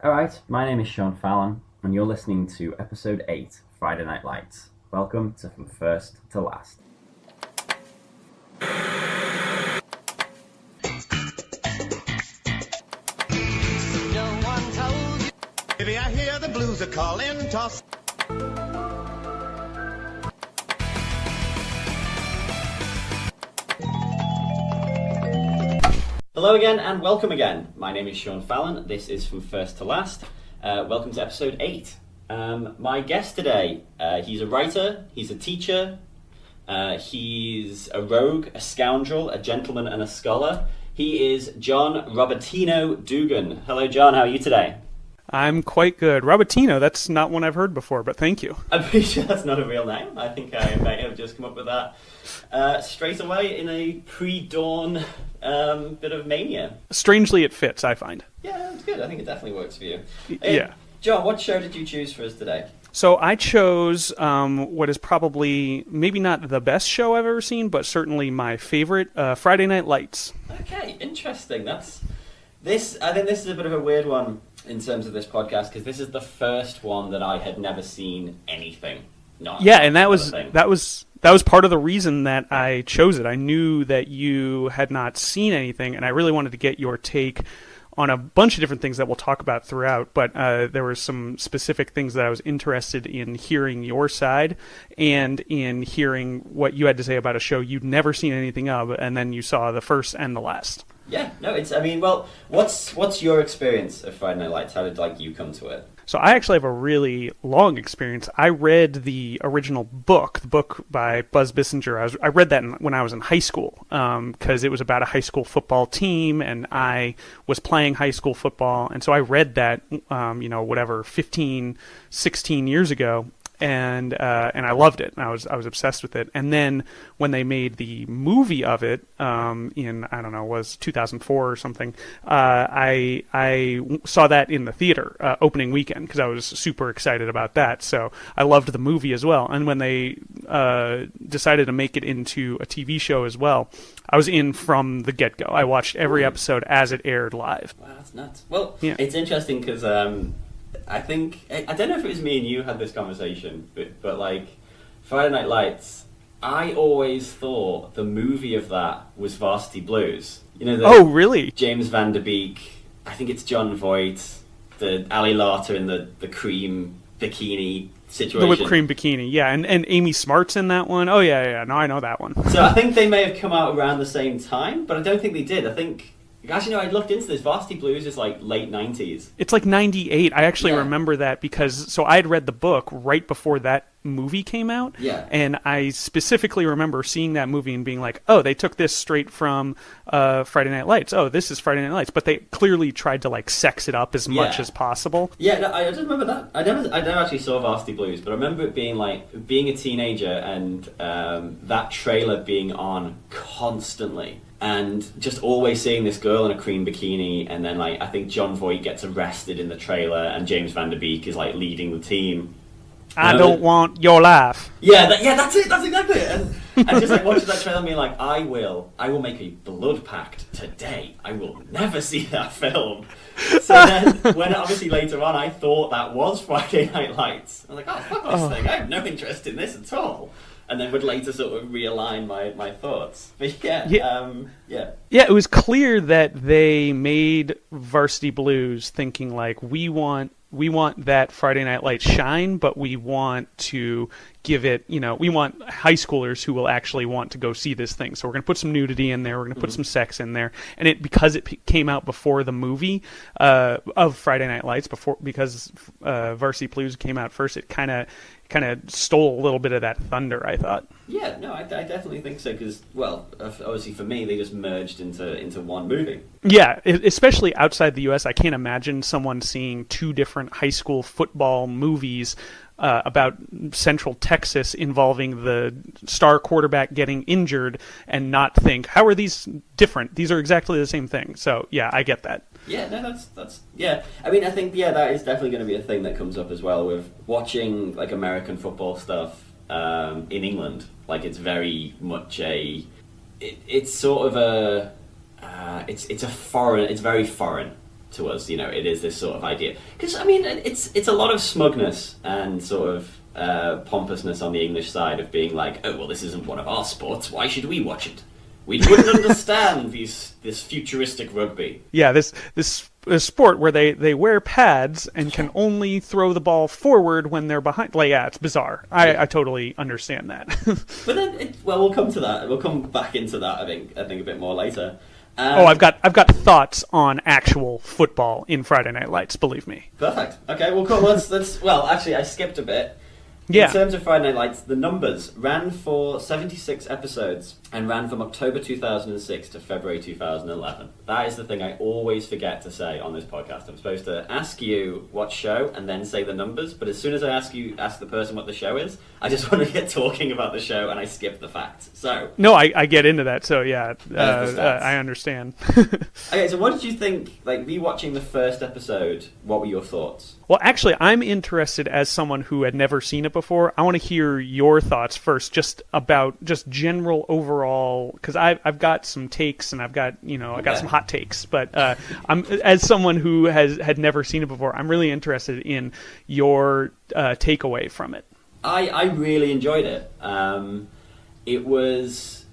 Alright, my name is Sean Fallon, and you're listening to episode 8, Friday Night Lights. Welcome to From First to Last. No one told you. Baby, I hear the blues are calling, toss. Hello again and welcome again. My name is Sean Fallon. This is From First to Last. Welcome to episode 8. My guest today, he's a writer, he's a teacher, he's a rogue, a scoundrel, a gentleman and a scholar. He is John Robertino Dugan. Hello John, how are you today? I'm quite good. Robertino, that's not one I've heard before, but thank you. I'm pretty sure that's not a real name. I think I may have just come up with that straight away in a pre-dawn bit of mania. Strangely, it fits, I find. Yeah, that's good. I think it definitely works for you. Yeah. John, what show did you choose for us today? So I chose what is probably maybe not the best show I've ever seen, but certainly my favorite, Friday Night Lights. Okay, interesting. I think this is a bit of a weird one in terms of this podcast because this is the first one that I had never seen anything. Yeah, and that was part of the reason that I chose it. I knew that you had not seen anything, and I really wanted to get your take on a bunch of different things that we'll talk about throughout, but there were some specific things that I was interested in hearing your side and in hearing what you had to say about a show you'd never seen anything of, and then you saw the first and the last. Yeah, no, what's your experience of Friday Night Lights? How did you come to it? So I actually have a really long experience. I read the original book, the book by Buzz Bissinger. I read that when I was in high school because it was about a high school football team, and I was playing high school football. And so I read that, 15, 16 years ago. And I loved it. I was obsessed with it. And then when they made the movie of it was 2004 or something, I saw that in the theater opening weekend because I was super excited about that. So I loved the movie as well. And when they decided to make it into a TV show as well, I was in from the get-go. I watched every episode as it aired live. Wow, that's nuts. Well, yeah. It's interesting because I think, I don't know if it was me and you had this conversation, but Friday Night Lights, I always thought the movie of that was Varsity Blues. Oh, really? James Van Der Beek, I think it's John Voight, the Ali Larter in the cream bikini situation. The whipped cream bikini, yeah, and Amy Smart's in that one. Oh, yeah, no, I know that one. So I think they may have come out around the same time, but I don't think they did. I think... Actually, no, I looked into this. Varsity Blues is late 90s. It's 98. I actually remember that because I had read the book right before that movie came out. Yeah. And I specifically remember seeing that movie and being like, oh, they took this straight from Friday Night Lights. Oh, this is Friday Night Lights. But they clearly tried to sex it up as much as possible. Yeah, no, I just remember that. I never actually saw Varsity Blues, but I remember it being being a teenager and that trailer being on constantly. And just always seeing this girl in a cream bikini, and then I think John Voight gets arrested in the trailer, and James Van Der Beek is leading the team. I don't want your life. Yeah, that's it. That's exactly it. And just watching that trailer, and being I will make a blood pact today. I will never see that film. So then, when obviously later on, I thought that was Friday Night Lights. I was like, oh fuck this thing. I have no interest in this at all. And then would later sort of realign my thoughts. But yeah. Yeah, it was clear that they made Varsity Blues thinking we want that Friday Night Lights shine, but we want to give it, we want high schoolers who will actually want to go see this thing. So we're going to put some nudity in there. We're going to put some sex in there. And because it came out before the movie of Friday Night Lights, because Varsity Blues came out first, it kind of stole a little bit of that thunder, I thought. Yeah, no, I definitely think so, because, obviously for me, they just merged into one movie. Yeah, especially outside the U.S., I can't imagine someone seeing two different high school football movies about Central Texas involving the star quarterback getting injured and not think, how are these different? These are exactly the same thing. So, yeah, I get that. Yeah, no, that's yeah. I mean, I think that is definitely going to be a thing that comes up as well with watching American football stuff in England. It's very much it's sort of a it's very foreign to us. You know, it is this sort of idea. Because, I mean, it's a lot of smugness and sort of pompousness on the English side of being like, oh, well, this isn't one of our sports. Why should we watch it? We wouldn't understand this futuristic rugby. Yeah, this sport where they wear pads and can only throw the ball forward when they're behind. Like, yeah, it's bizarre. I totally understand that. But then, we'll come to that. We'll come back into that. I think a bit more later. I've got thoughts on actual football in Friday Night Lights. Believe me. Perfect. Okay, well, cool. Let's. Well, actually, I skipped a bit. Yeah. In terms of Friday Night Lights, the numbers ran for 76 episodes and ran from October 2006 to February 2011. That is the thing I always forget to say on this podcast. I'm supposed to ask you what show and then say the numbers, but as soon as I ask the person what the show is, I just want to get talking about the show and I skip the facts. So no, I get into that. So yeah, I understand. Okay, so what did you think? Like, rewatching the first episode, what were your thoughts? Well, actually, I'm interested as someone who had never seen it before. I want to hear your thoughts first, just about general overall, because I've got some takes and I've got some hot takes. But I'm as someone who had never seen it before, I'm really interested in your takeaway from it. I really enjoyed it. It was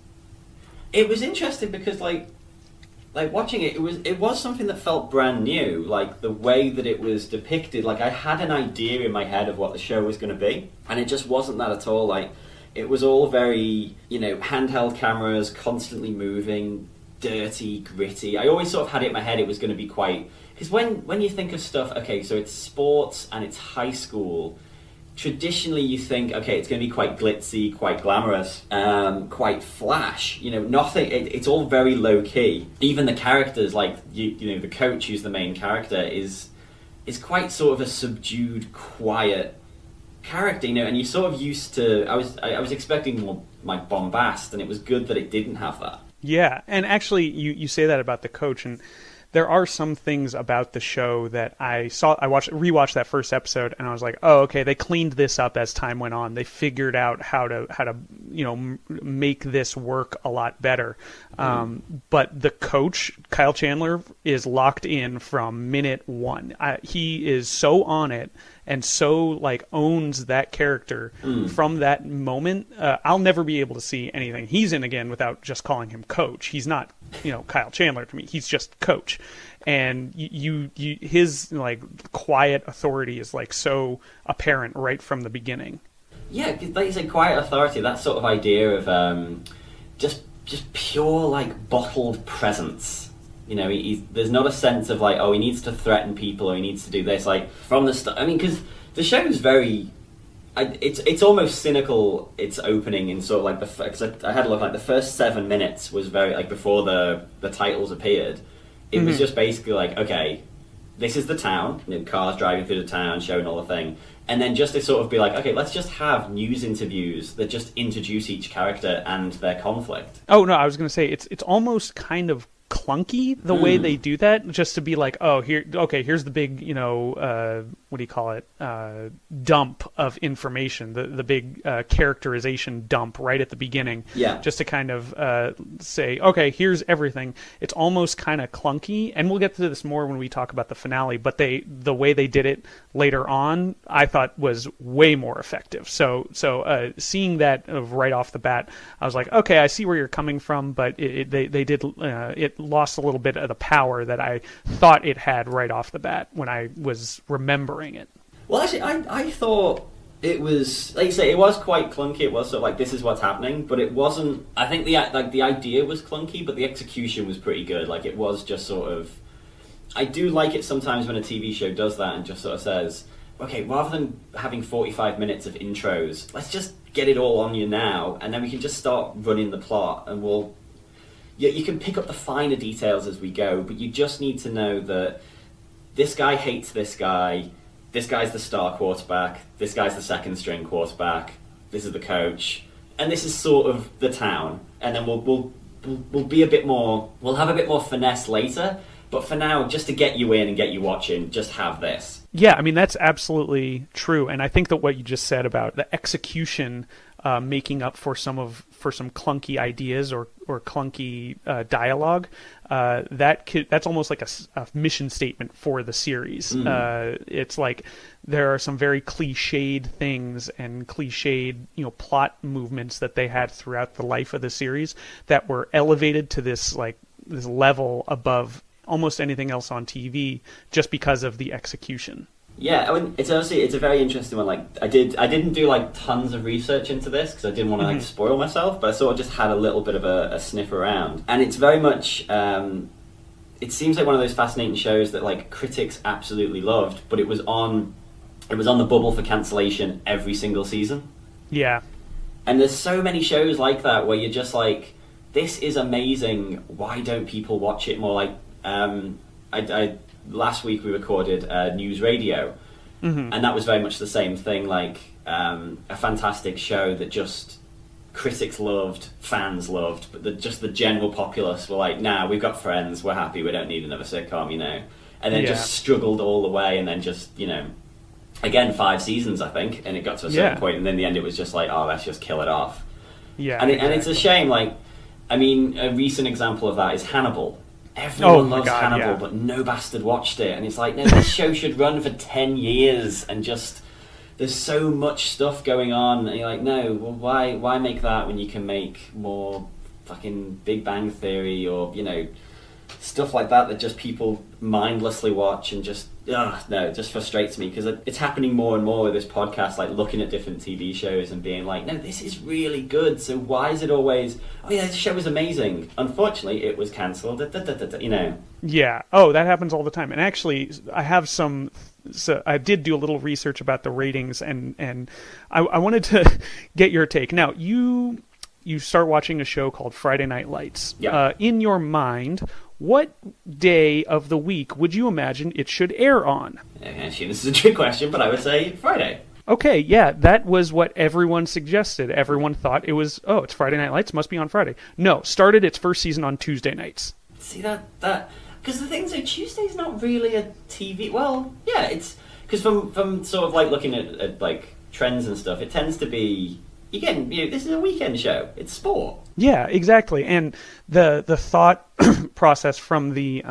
interesting because like watching it, it was something that felt brand new. Like the way that it was depicted, like I had an idea in my head of what the show was going to be, and it just wasn't that at all. Like it was all very, handheld cameras, constantly moving, dirty, gritty. I always sort of had it in my head it was going to be quite, because when you think of stuff, okay, so it's sports and it's high school. Traditionally, you think, okay, it's going to be quite glitzy, quite glamorous, quite flash. Nothing. It's all very low key. Even the characters, like the coach, who's the main character, is quite sort of a subdued, quiet character. And you're sort of used to. I was expecting more like bombast, and it was good that it didn't have that. Yeah, and actually, you say that about the coach, and there are some things about the show that I rewatched that first episode, and I was like, oh, okay, they cleaned this up as time went on. They figured out how to make this work a lot better. But the coach, Kyle Chandler, is locked in from minute one. He is so on it and so owns that character from that moment. I'll never be able to see anything he's in again without just calling him coach. He's not Kyle Chandler to me. He's just coach. And his quiet authority is so apparent right from the beginning. Yeah, like you said, quiet authority, that sort of idea of just pure bottled presence. There's not a sense of he needs to threaten people or he needs to do this from the start. I mean, because the show is very, it's almost cynical. Its opening in sort of because I had a look, the first 7 minutes was very before the titles appeared. It was just basically okay, this is the town. Cars driving through the town, showing all the thing. And then just to sort of be okay, let's just have news interviews that just introduce each character and their conflict. Oh, no, I was going to say, it's almost kind of clunky the way they do that, just to be here's the big, what do you call it, dump of information, the big characterization dump right at the beginning. Yeah. Just to kind of say, okay, here's everything. It's almost kind of clunky, and we'll get to this more when we talk about the finale, but the way they did it later on, I thought was way more effective. So seeing that right off the bat, I was like, okay, I see where you're coming from, but they did it lost a little bit of the power that I thought it had right off the bat when I was remembering it. Well, actually, I thought it was, like you say, it was quite clunky. It was sort of this is what's happening, but it wasn't. I think the idea was clunky, but the execution was pretty good. It was just sort of. I do like it sometimes when a TV show does that and just sort of says, okay, rather than having 45 minutes of intros, let's just get it all on you now, and then we can just start running the plot, and we'll. You can pick up the finer details as we go, but you just need to know that this guy hates this guy's the star quarterback, this guy's the second string quarterback, this is the coach, and this is sort of the town. And then we'll be a bit more, we'll have a bit more finesse later, but for now, just to get you in and get you watching, just have this. Yeah, I mean, that's absolutely true. And I think that what you just said about the execution making up for some clunky ideas or clunky dialogue. That's almost like a mission statement for the series. It's like there are some very cliched things and cliched plot movements that they had throughout the life of the series that were elevated to this level above almost anything else on TV just because of the execution. Yeah, I mean, it's a very interesting one. Like, I didn't do like tons of research into this because I didn't want to like spoil myself, but I sort of just had a little bit of a sniff around, and it's very much. It seems like one of those fascinating shows that like critics absolutely loved, but it was on the bubble for cancellation every single season. Yeah, and there's so many shows like that where you're just like, this is amazing. Why don't people watch it more? Like, last week we recorded News Radio, and that was very much the same thing, like a fantastic show that just critics loved, fans loved, but the general populace were like, nah, we've got Friends, we're happy, we don't need another sitcom, and then just struggled all the way, and then just, again, 5 seasons, I think, and it got to a certain point, and then in the end it was just like, oh, let's just kill it off. Yeah, and it's a shame, like, I mean, a recent example of that is Hannibal. Everyone loves Hannibal, but no bastard watched it. And it's like, no, this show should run for 10 years and just... There's so much stuff going on. And you're like, no, well, why make that when you can make more fucking Big Bang Theory or, stuff like that just people mindlessly watch and just... no, it just frustrates me because it's happening more and more with this podcast, like looking at different TV shows and being like, no, this is really good, so why is it always, oh yeah, this show is amazing, unfortunately it was cancelled, Yeah, oh, that happens all the time. And actually I have so I did do a little research about the ratings, and I wanted to get your take. Now, you start watching a show called Friday Night Lights. Yeah. In your mind, what day of the week would you imagine it should air on? Actually, this is a trick question, but I would say Friday. Okay, yeah, that was what everyone suggested. Everyone thought it was, it's Friday Night Lights, must be on Friday. No, started its first season on Tuesday nights. See, that because the thing is, Tuesday's not really a TV... Well, yeah, it's... Because from sort of, like, looking at like, trends and stuff, it tends to be... Again, this is a weekend show. It's sport. Yeah, exactly. And the thought process from the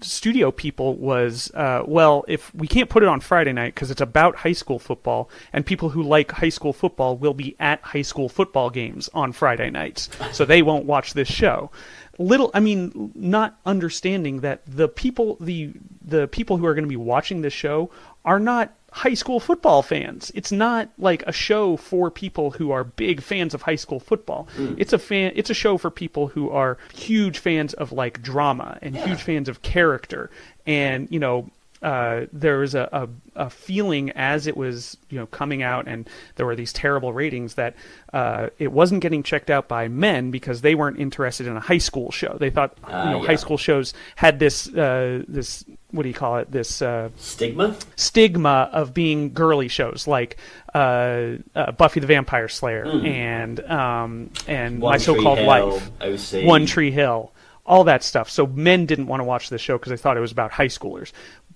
studio people was, well, if we can't put it on Friday night because it's about high school football, and people who like high school football will be at high school football games on Friday nights, so they won't watch this show. Not understanding that the people who are going to be watching this show are not high school football fans. It's not like a show for people who are big fans of high school football. It's a show for people who are huge fans of like drama and huge fans of character. And there was a feeling as it was coming out, and there were these terrible ratings, that it wasn't getting checked out by men because they weren't interested in a high school show. They thought high school shows had this what do you call it? This stigma of being girly shows, like Buffy the Vampire Slayer and My So-Called Life, OC. One Tree Hill, all that stuff. So men didn't want to watch this show because they thought it was about high schoolers.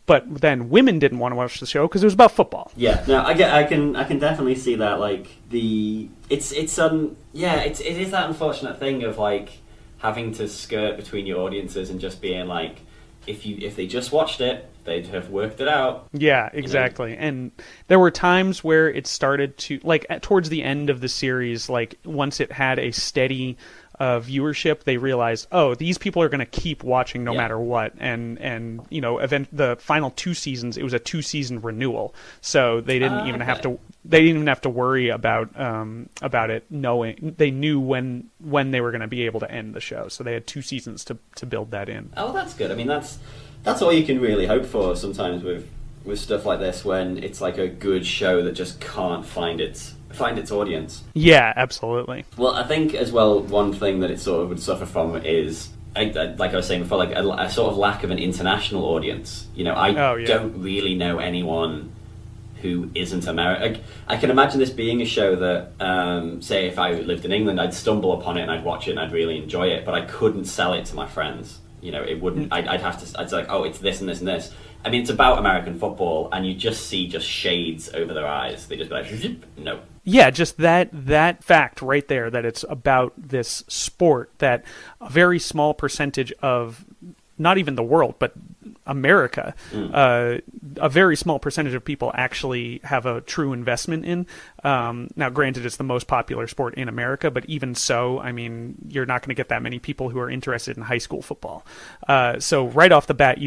But then women didn't want to watch the show because it was about football. Yeah, no, I can definitely see that. Like it is that unfortunate thing of like having to skirt between your audiences and just being like, if they just watched it, they'd have worked it out. Yeah, exactly. And there were times where it started to, like, towards the end of the series, like once it had a steady viewership, they realized, these people are going to keep watching no matter what. And the final 2 seasons, it was a 2-season renewal, so they didn't even have to. They didn't even have to worry about it. Knowing they knew when they were going to be able to end the show, so they had 2 seasons to build that in. Oh, that's good. I mean, that's all you can really hope for sometimes with stuff like this, when it's like a good show that just can't find its audience. Yeah, absolutely. Well, I think as well, one thing that it sort of would suffer from is, like I was saying before, like a sort of lack of an international audience. I don't really know anyone who isn't American. I can imagine this being a show that, say, if I lived in England, I'd stumble upon it and I'd watch it and I'd really enjoy it, but I couldn't sell it to my friends. It wouldn't. I'd say like, it's this and this and this. I mean, it's about American football, and you just see shades over their eyes. They just be like, no. Yeah, just that fact right there, that it's about this sport that a very small percentage of, not even the world, but America, a very small percentage of people actually have a true investment in. Now, granted, it's the most popular sport in America, but even so, I mean, you're not going to get that many people who are interested in high school football. So right off the bat,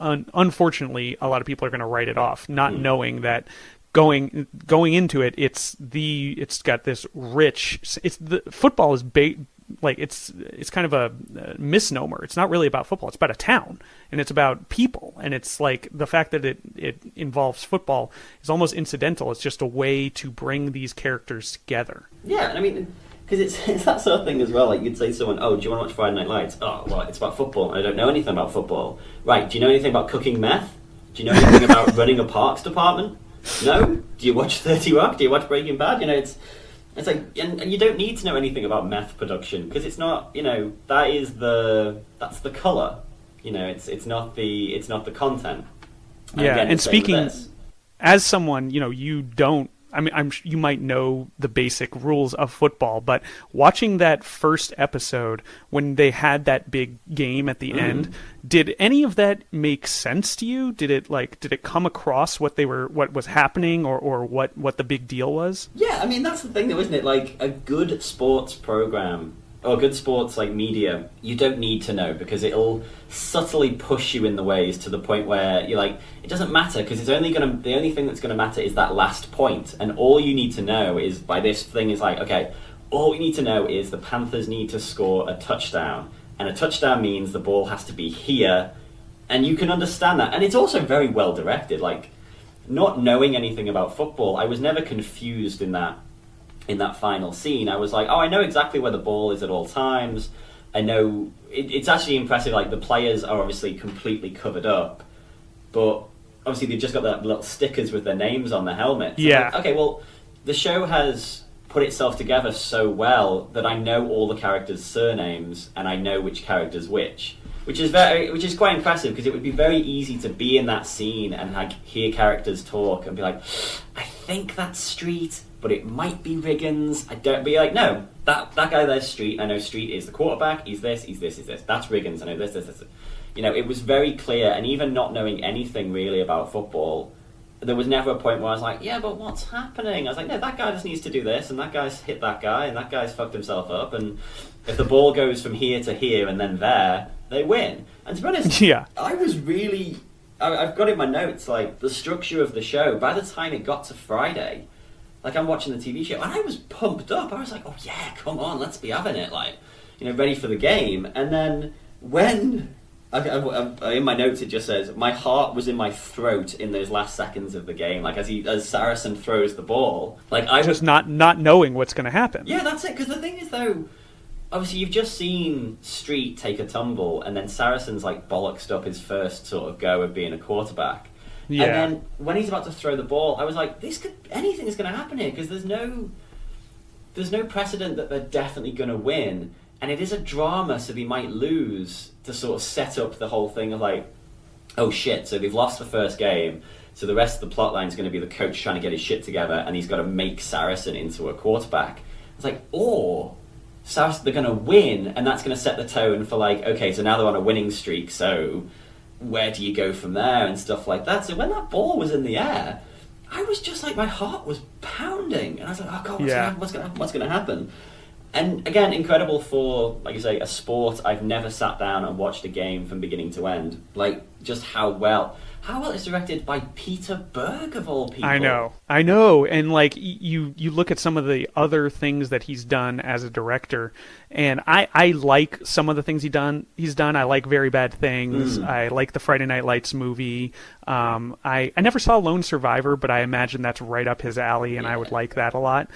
unfortunately, a lot of people are going to write it off, not knowing that going into it, it's got this rich. Football is like it's kind of a misnomer. It's not really about football. It's about a town, and it's about people. And it's like the fact that it involves football is almost incidental. It's just a way to bring these characters together. Yeah, and I mean, because it's that sort of thing as well. Like, you'd say to someone, "Oh, do you want to watch Friday Night Lights?" "Oh, well, it's about football. I don't know anything about football." "Right, do you know anything about cooking meth? Do you know anything about running a parks department? No? Do you watch 30 Rock? Do you watch Breaking Bad?" You know, it's like, and you don't need to know anything about meth production, because it's not, you know, that's the color. You know, it's not the content. And yeah, again, and speaking this. as someone, you know, you don't. I mean, you might know the basic rules of football, but watching that first episode when they had that big game at the end, did any of that make sense to you? Did it come across what was happening, or what the big deal was? Yeah, I mean, that's the thing though, isn't it? Like, a good sports program or good sports like media, you don't need to know, because it'll subtly push you in the ways to the point where you're like, it doesn't matter, because the only thing that's gonna matter is that last point, and all you need to know is, by this thing is like, okay, all you need to know is the Panthers need to score a touchdown, and a touchdown means the ball has to be here, and you can understand that. And it's also very well directed. Like, not knowing anything about football, I was never confused in that final scene. I was like, oh, I know exactly where the ball is at all times. I know it's actually impressive. Like, the players are obviously completely covered up, but obviously they've just got that little stickers with their names on the helmet. So yeah. Like, okay, well, the show has put itself together so well that I know all the characters' surnames and I know which character's which is quite impressive, because it would be very easy to be in that scene and like hear characters talk and be like, I think that's Street, but it might be Riggins. I don't be like, no, that guy there's Street. I know Street is the quarterback. He's this. That's Riggins. I know this. You know, it was very clear. And even not knowing anything really about football, there was never a point where I was like, yeah, but what's happening? I was like, no, that guy just needs to do this, and that guy's hit that guy, and that guy's fucked himself up, and if the ball goes from here to here and then there, they win. And to be honest, yeah. I was really... I've got in my notes, like, the structure of the show. By the time it got to Friday, like, I'm watching the TV show, and I was pumped up. I was like, oh yeah, come on, let's be having it, like, you know, ready for the game. And then when... in my notes it just says, my heart was in my throat in those last seconds of the game, like as Saracen throws the ball. Like, I just not knowing what's going to happen. Yeah, that's it. Because the thing is, though, obviously you've just seen Street take a tumble, and then Saracen's like bollocksed up his first sort of go of being a quarterback. Yeah. And then when he's about to throw the ball, I was like, anything is going to happen here, because there's no precedent that they're definitely going to win. And it is a drama, so they might lose, to sort of set up the whole thing of like, oh shit, so they've lost the first game, so the rest of the plot line is going to be the coach trying to get his shit together, and he's got to make Saracen into a quarterback. It's like, or Saracen, they're going to win, and that's going to set the tone for like, okay, so now they're on a winning streak, so where do you go from there, and stuff like that. So when that ball was in the air, I was just like, my heart was pounding, and I was like, oh god, what's going to happen? And again, incredible for, like you say, a sport. I've never sat down and watched a game from beginning to end. Like, just how well it's directed by Peter Berg, of all people. I know. And like, you look at some of the other things that he's done as a director, and I like some of the things he's done. I like Very Bad Things. I like the Friday Night Lights movie. I never saw Lone Survivor, but I imagine that's right up his alley, and I would like that a lot.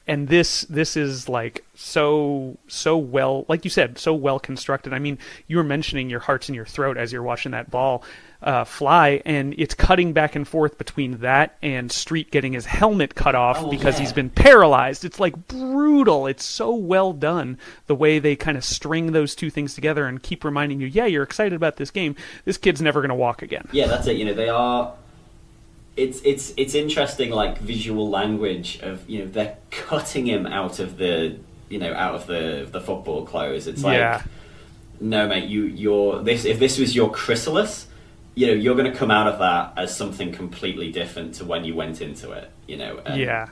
And this is like so well, like you said, so well constructed. I mean, you were mentioning your heart's in your throat as you're watching that ball fly, and it's cutting back and forth between that and Street getting his helmet cut off because he's been paralyzed. It's like brutal. It's so well done, the way they kind of string those two things together and keep reminding you, yeah, you're excited about this game. This kid's never going to walk again. Yeah, that's it. You know, they are... it's interesting, like visual language of, you know, they're cutting him out of the, you know, out of the football clothes. It's like, Yeah. no mate, you're this, if this was your chrysalis, you know, you're going to come out of that as something completely different to when you went into it, you know. Yeah.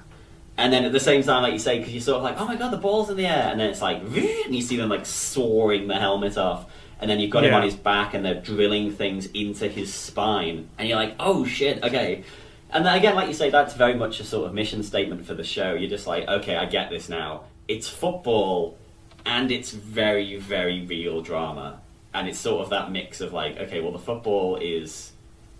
And then at the same time, like you say, because you're sort of like, oh my god, the ball's in the air, and then it's like, and you see them like soaring the helmet off, and then you've got him Yeah. on his back, and they're drilling things into his spine, and you're like, oh shit, okay. And then again, like you say, that's very much a sort of mission statement for the show. You're just like, okay, I get this now. It's football, and it's very, very real drama, and it's sort of that mix of like, okay, well, the football is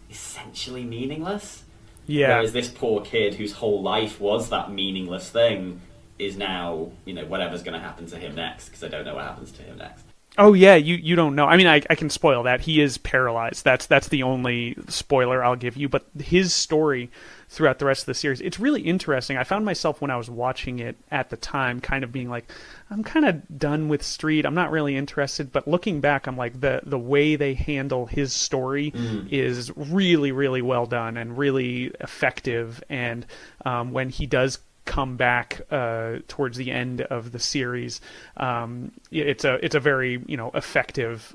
essentially meaningless. Yeah. Whereas this poor kid whose whole life was that meaningless thing is now, you know, whatever's going to happen to him next, because I don't know what happens to him next. Oh yeah, you don't know. I mean, I can spoil that. He is paralyzed. That's the only spoiler I'll give you. But his story throughout the rest of the series, it's really interesting. I found myself when I was watching it at the time kind of being like, I'm kind of done with Street. I'm not really interested. But looking back, I'm like, the way they handle his story is really, really well done and really effective. And when he does come back towards the end of the series, it's a very, you know, effective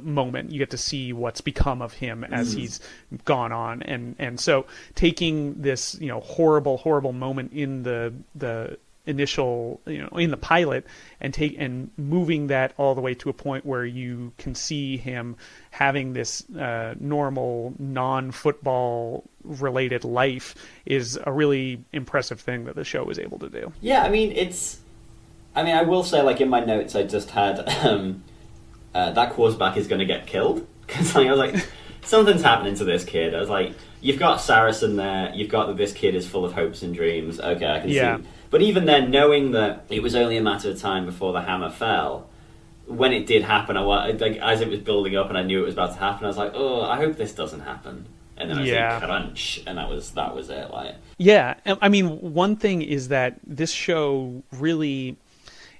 moment. You get to see what's become of him as he's gone on, and so taking this, you know, horrible moment in the initial, you know, in the pilot, and moving that all the way to a point where you can see him having this normal non-football related life is a really impressive thing that the show was able to do. Yeah, I mean, I will say, like, in my notes, I just had that quarterback is going to get killed, because I was like, something's happening to this kid. I was like, you've got Saracen there, you've got that this kid is full of hopes and dreams. Okay, I can see. But even then, knowing that it was only a matter of time before the hammer fell, when it did happen, like, as it was building up and I knew it was about to happen, I was like, oh, I hope this doesn't happen. And then I said crunch, and that was it. Like, yeah, I mean, one thing is that this show really,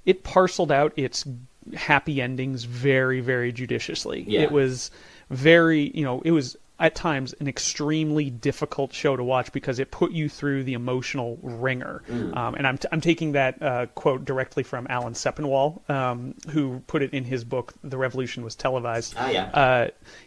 it parceled out its happy endings very, very judiciously. Yeah. It was very, you know, it was at times an extremely difficult show to watch because it put you through the emotional ringer. And I'm taking that quote directly from Alan Sepinwall, who put it in his book, The Revolution Was Televised.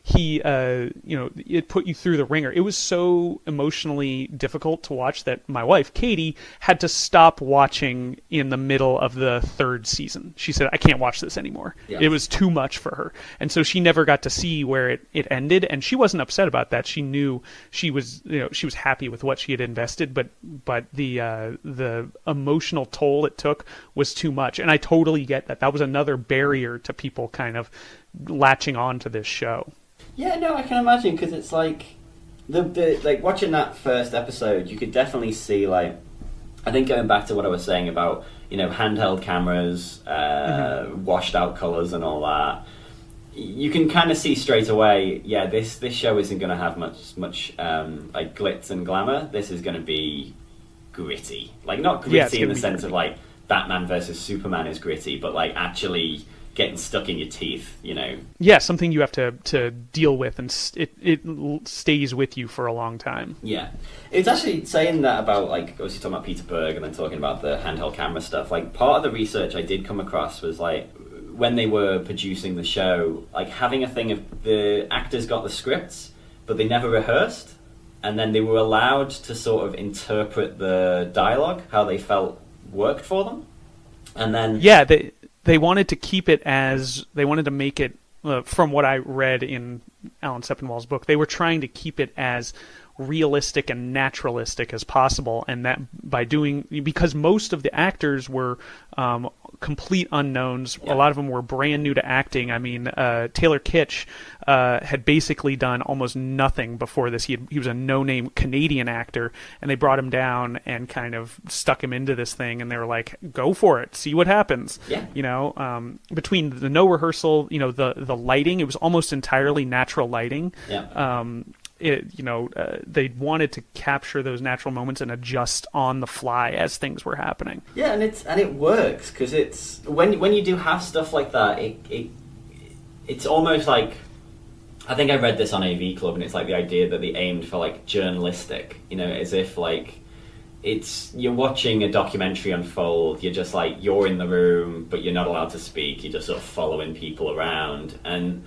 He, you know, it put you through the ringer. It was so emotionally difficult to watch that my wife, Katie, had to stop watching in the middle of the third season. She said, I can't watch this anymore. Yeah. It was too much for her. And so she never got to see where it ended, and she wasn't upset about that. She knew she was happy with what she had invested, but the emotional toll it took was too much. And I totally get that. That was another barrier to people kind of latching on to this show. Yeah, no, I can imagine, because it's like the like watching that first episode, you could definitely see, like, I think going back to what I was saying about, you know, handheld cameras, washed out colors and all that, you can kind of see straight away, yeah, this show isn't going to have much like glitz and glamour. This is going to be gritty, like not gritty in the sense of like Batman versus Superman is gritty, but like actually getting stuck in your teeth, you know. Yeah, something you have to deal with, and it stays with you for a long time. Yeah, it's actually saying that about, like, obviously talking about Peter Berg and then talking about the handheld camera stuff. Like, part of the research I did come across was like, when they were producing the show, like having a thing of the actors got the scripts, but they never rehearsed, and then they were allowed to sort of interpret the dialogue how they felt worked for them, and then they wanted to keep it as they wanted to make it. From what I read in Alan Sepinwall's book, they were trying to keep it as realistic and naturalistic as possible, and that because most of the actors were complete unknowns. A lot of them were brand new to acting. I mean, Taylor Kitsch had basically done almost nothing before this. He was a no-name Canadian actor, and they brought him down and kind of stuck him into this thing, and they were like, go for it, see what happens. You know, between the no rehearsal, you know, the lighting, it was almost entirely natural lighting. They wanted to capture those natural moments and adjust on the fly as things were happening. Yeah, and it works, because it's when you do have stuff like that, it's almost like I think I read this on AV Club, and it's like the idea that they aimed for like journalistic, you know, as if like you're watching a documentary unfold. You're just like, you're in the room, but you're not allowed to speak. You're just sort of following people around, and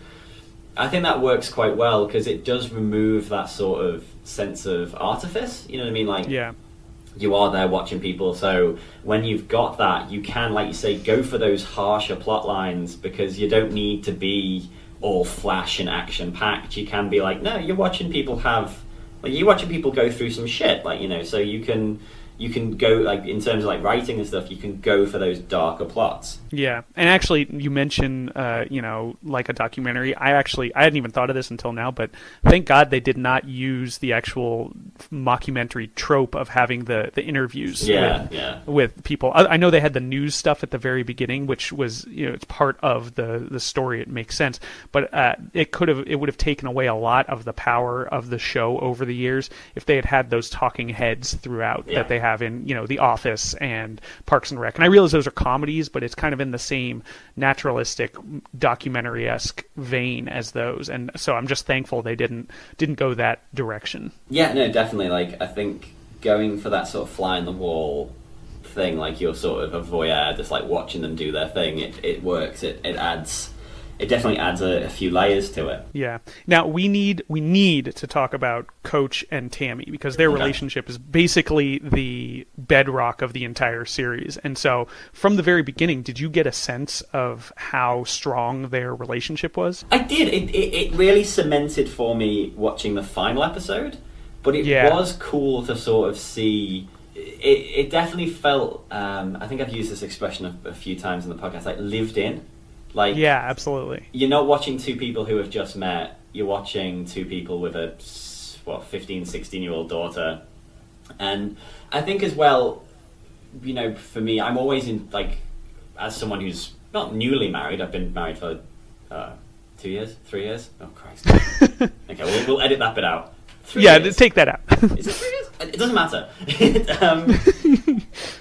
I think that works quite well because it does remove that sort of sense of artifice. You know what I mean? Like, Yeah. You are there watching people, so when you've got that, you can, like you say, go for those harsher plot lines because you don't need to be all flash and action packed. You can be like, no, you're watching people go through some shit, like, you know, so you can go, like, in terms of like writing and stuff, you can go for those darker plots. Yeah, and actually, you mentioned, you know, like a documentary. I hadn't even thought of this until now, but thank God they did not use the actual mockumentary trope of having the interviews with people. I know they had the news stuff at the very beginning, which was, you know, it's part of the story. It makes sense, but it would have taken away a lot of the power of the show over the years if they had those talking heads throughout that they have in, you know, The Office and Parks and Rec. And I realize those are comedies, but it's kind of in the same naturalistic documentary-esque vein as those. And so I'm just thankful they didn't go that direction. Yeah, no, definitely. Like, I think going for that sort of fly on the wall thing, like you're sort of a voyeur, just like watching them do their thing, it works. It definitely adds a few layers to it. Yeah. Now we need to talk about Coach and Tammy because their relationship is basically the bedrock of the entire series. And so from the very beginning, did you get a sense of how strong their relationship was? I did. It really cemented for me watching the final episode, but it was cool to sort of see. It definitely felt, I think I've used this expression a few times in the podcast, like lived in. Like, yeah, absolutely. You're not watching two people who have just met. You're watching two people with a 15, 16-year-old daughter. And I think as well, you know, for me, I'm always in, like, as someone who's not newly married, I've been married for 2 years, 3 years. Oh, Christ. Okay, we'll edit that bit out. 3 years. Take that out. Is it 3 years? It doesn't matter.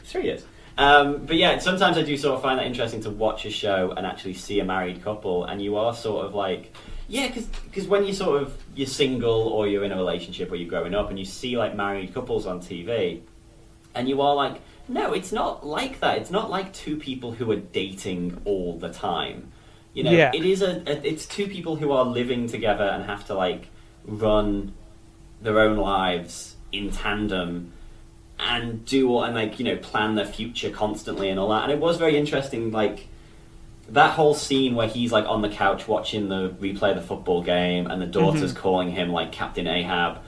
3 years. But yeah, sometimes I do sort of find that interesting to watch a show and actually see a married couple, and you are sort of like, yeah, because when you're single or you're in a relationship or you're growing up and you see like married couples on TV, and you are like, no, it's not like that. It's not like two people who are dating all the time. You know, it is it's two people who are living together and have to like run their own lives in tandem and like, you know, plan their future constantly and all that. And it was very interesting, like that whole scene where he's like on the couch watching the replay of the football game and the daughter's calling him like Captain Ahab,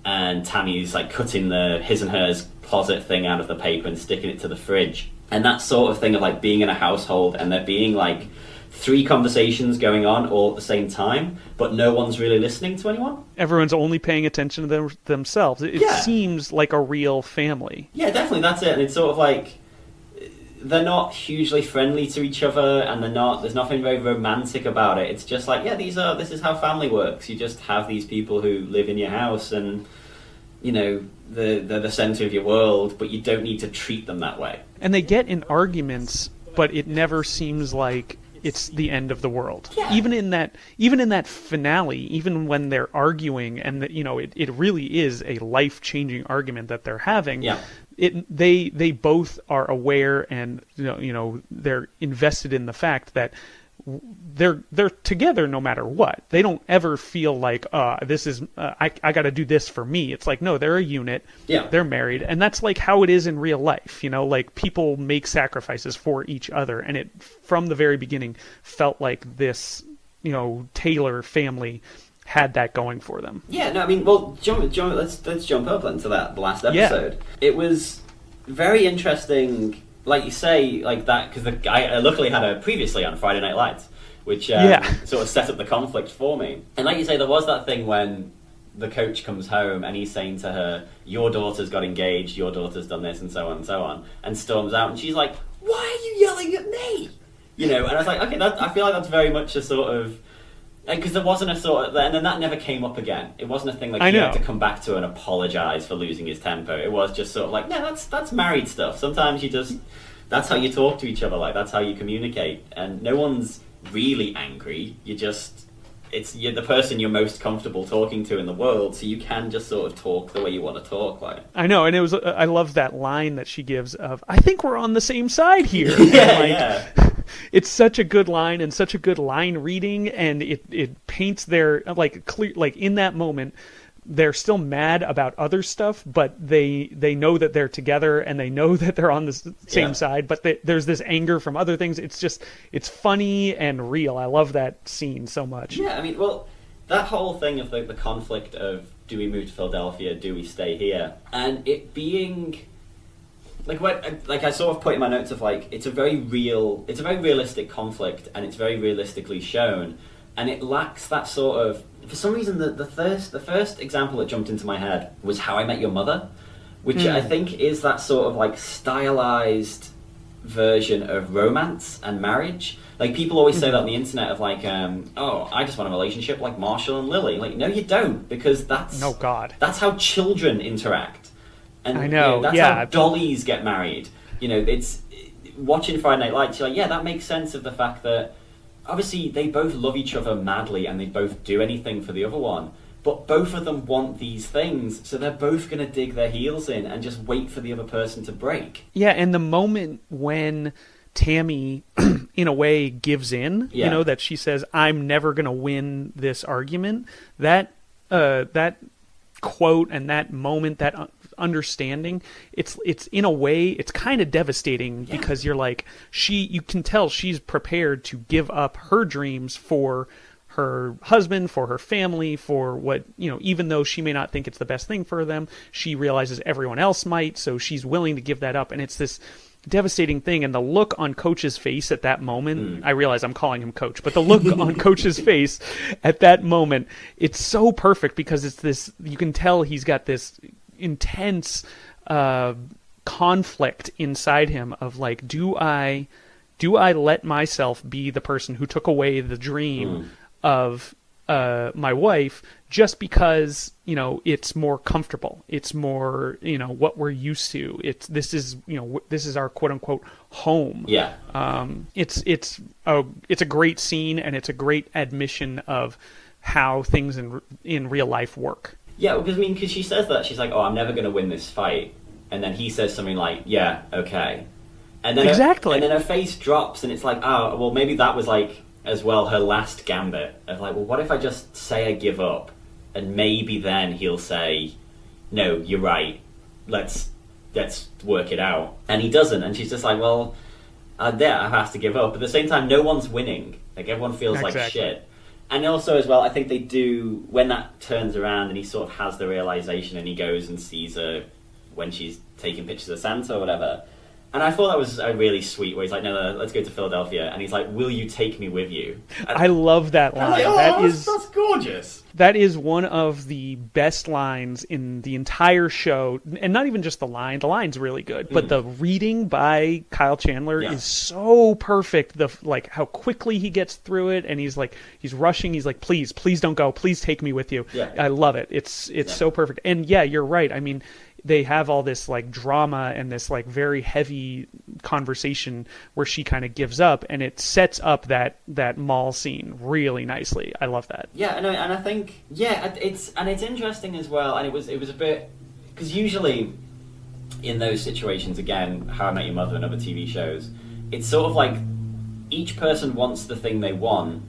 and Tammy's like cutting the his and hers closet thing out of the paper and sticking it to the fridge, and that sort of thing of like being in a household and there being like 3 conversations going on all at the same time, but no one's really listening to anyone. Everyone's only paying attention to themselves. It seems like a real family. Yeah, definitely, that's it. And it's sort of like they're not hugely friendly to each other, and there's nothing very romantic about it. It's just like, this is how family works. You just have these people who live in your house, and you know, they're the center of your world, but you don't need to treat them that way. And they get in arguments, but it never seems like it's the end of the world. Yeah. Even in that finale, even when they're arguing, and you know, it really is a life-changing argument that they're having. Yeah. They both are aware, and you know they're invested in the fact that they're together no matter what. They don't ever feel like this is I got to do this for me. It's like, no, they're a unit. Yeah. They're married, and that's like how it is in real life. You know, like people make sacrifices for each other, and it from the very beginning felt like this, you know, Taylor family had that going for them. Yeah, no, I mean, well, let's jump up into that last episode. Yeah. It was very interesting, like you say, like that, because I luckily had a previously on Friday Night Lights, which sort of set up the conflict for me. And like you say, there was that thing when the coach comes home and he's saying to her, your daughter's got engaged, your daughter's done this, and so on and so on, and storms out, and she's like, why are you yelling at me? You know, and I was like, okay, I feel like that's very much a sort of, because there wasn't a sort of, and then that never came up again. It wasn't a thing like he had to come back to and apologise for losing his temper. It was just sort of like, no, that's married stuff. Sometimes you just, that's how you talk to each other, like that's how you communicate. And no one's really angry. You just, you're the person you're most comfortable talking to in the world, so you can just sort of talk the way you want to talk. Like, I know, and it was. I love that line that she gives of, "I think we're on the same side here." yeah. It's such a good line and such a good line reading, and it paints their like clear, like in that moment they're still mad about other stuff, but they know that they're together and they know that they're on the same side, but there's this anger from other things. It's funny and real. I love that scene so much. Yeah, I mean, well, that whole thing of the conflict of, do we move to Philadelphia, do we stay here, and it being like I sort of put in my notes of like, it's a very realistic conflict, and it's very realistically shown, and it lacks that sort of, for some reason, the first example that jumped into my head was How I Met Your Mother, which I think is that sort of like stylized version of romance and marriage. Like, people always say that on the internet of like, oh, I just want a relationship like Marshall and Lily. Like, no, you don't, because that's how children interact. And I know, that's how dollies get married. You know, it's watching Friday Night Lights. You're like, yeah, that makes sense of the fact that obviously they both love each other madly and they both do anything for the other one, but both of them want these things, so they're both going to dig their heels in and just wait for the other person to break. Yeah, and the moment when Tammy, in a way, gives in, you know, that she says, "I'm never going to win this argument," that quote and that moment, that understanding, it's in a way, it's kind of devastating, because you're like, you can tell she's prepared to give up her dreams for her husband, for her family, for what, you know, even though she may not think it's the best thing for them, she realizes everyone else might, so she's willing to give that up. And it's this devastating thing, and the look on Coach's face at that moment, I realize I'm calling him Coach, but the look on Coach's face at that moment, it's so perfect, because it's this, you can tell he's got this intense conflict inside him of like, do I let myself be the person who took away the dream of my wife just because, you know, it's more comfortable, it's more, you know, what we're used to, this is our quote unquote home. It's a great scene, and it's a great admission of how things in real life work. Yeah, because she says that, she's like, "Oh, I'm never going to win this fight," and then he says something like, "Yeah, okay," and then and then her face drops, and it's like, oh, well, maybe that was like as well her last gambit of like, well, what if I just say I give up, and maybe then he'll say, "No, you're right, let's work it out," and he doesn't, and she's just like, well, I have to give up. But at the same time, no one's winning. Like, everyone feels like shit. And also, as well, I think they do, when that turns around and he sort of has the realization and he goes and sees her when she's taking pictures of Santa or whatever. And I thought that was a really sweet, where he's like, no, let's go to Philadelphia. And he's like, "Will you take me with you?" And I love that line. Like, oh, that's gorgeous. That is one of the best lines in the entire show. And not even just the line. The line's really good. But the reading by Kyle Chandler is so perfect. Like, how quickly he gets through it. And he's rushing. He's like, please don't go. Please take me with you. Yeah. I love it. It's so perfect. And yeah, you're right. I mean, they have all this like drama and this like very heavy conversation where she kind of gives up, and it sets up that mall scene really nicely. I love that. Yeah, and I think it's interesting as well. And it was a bit, because usually in those situations, again, How I Met Your Mother and other TV shows, it's sort of like each person wants the thing they want,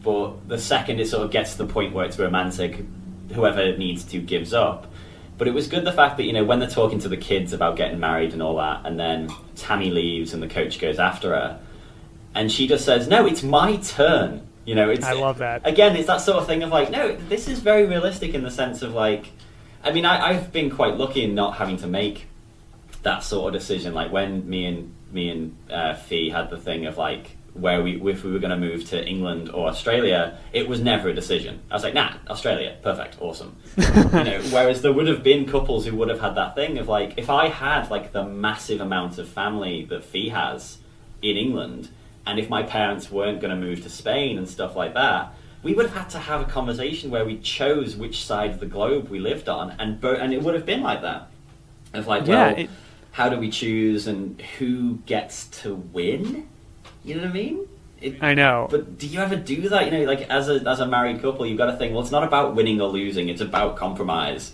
but the second it sort of gets to the point where it's romantic, whoever needs to gives up. But it was good, the fact that, you know, when they're talking to the kids about getting married and all that, and then Tammy leaves and the coach goes after her, and she just says, "No, it's my turn." You know, I love that. Again, it's that sort of thing of like, no, this is very realistic in the sense of like, I mean, I've been quite lucky in not having to make that sort of decision. Like when me and Fee had the thing of like, if we were going to move to England or Australia, it was never a decision. I was like, nah, Australia, perfect, awesome. You know, whereas there would have been couples who would have had that thing of like, if I had like the massive amount of family that Fee has in England, and if my parents weren't going to move to Spain and stuff like that, we would have had to have a conversation where we chose which side of the globe we lived on, and it would have been like that. Of like, how do we choose and who gets to win? You know what I mean? I know. But do you ever do that? You know, like as a married couple, you've got to think, well, it's not about winning or losing; it's about compromise.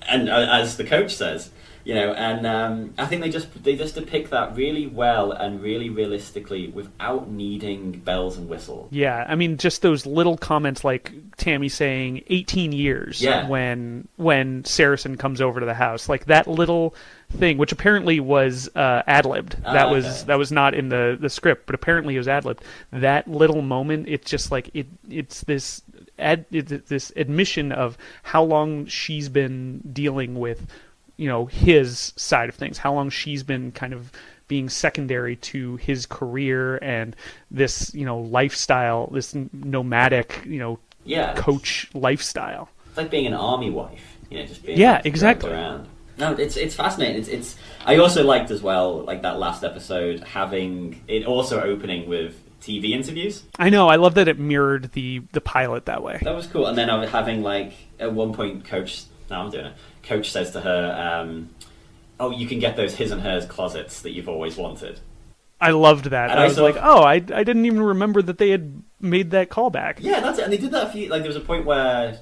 And as the coach says, you know, and I think they just depict that really well and really realistically without needing bells and whistles. Yeah, I mean, just those little comments like Tammy saying 18 years when Saracen comes over to the house, like that little thing, which apparently was ad-libbed. That was not in the script, but apparently it was ad-libbed. That little moment, it's just like it's this admission of how long she's been dealing with, you know, his side of things, how long she's been kind of being secondary to his career and this, you know, lifestyle, this nomadic, you know, coach lifestyle. It's like being an army wife, you know, just being exactly around. No, it's fascinating. It's I also liked as well, like that last episode, having it also opening with TV interviews. I know, I love that it mirrored the pilot that way. That was cool. And then having, like, at one point, Coach says to her, oh, you can get those his and hers closets that you've always wanted. I loved that. And I was like, I didn't even remember that they had made that callback. Yeah, that's it. And they did that a few, like, there was a point where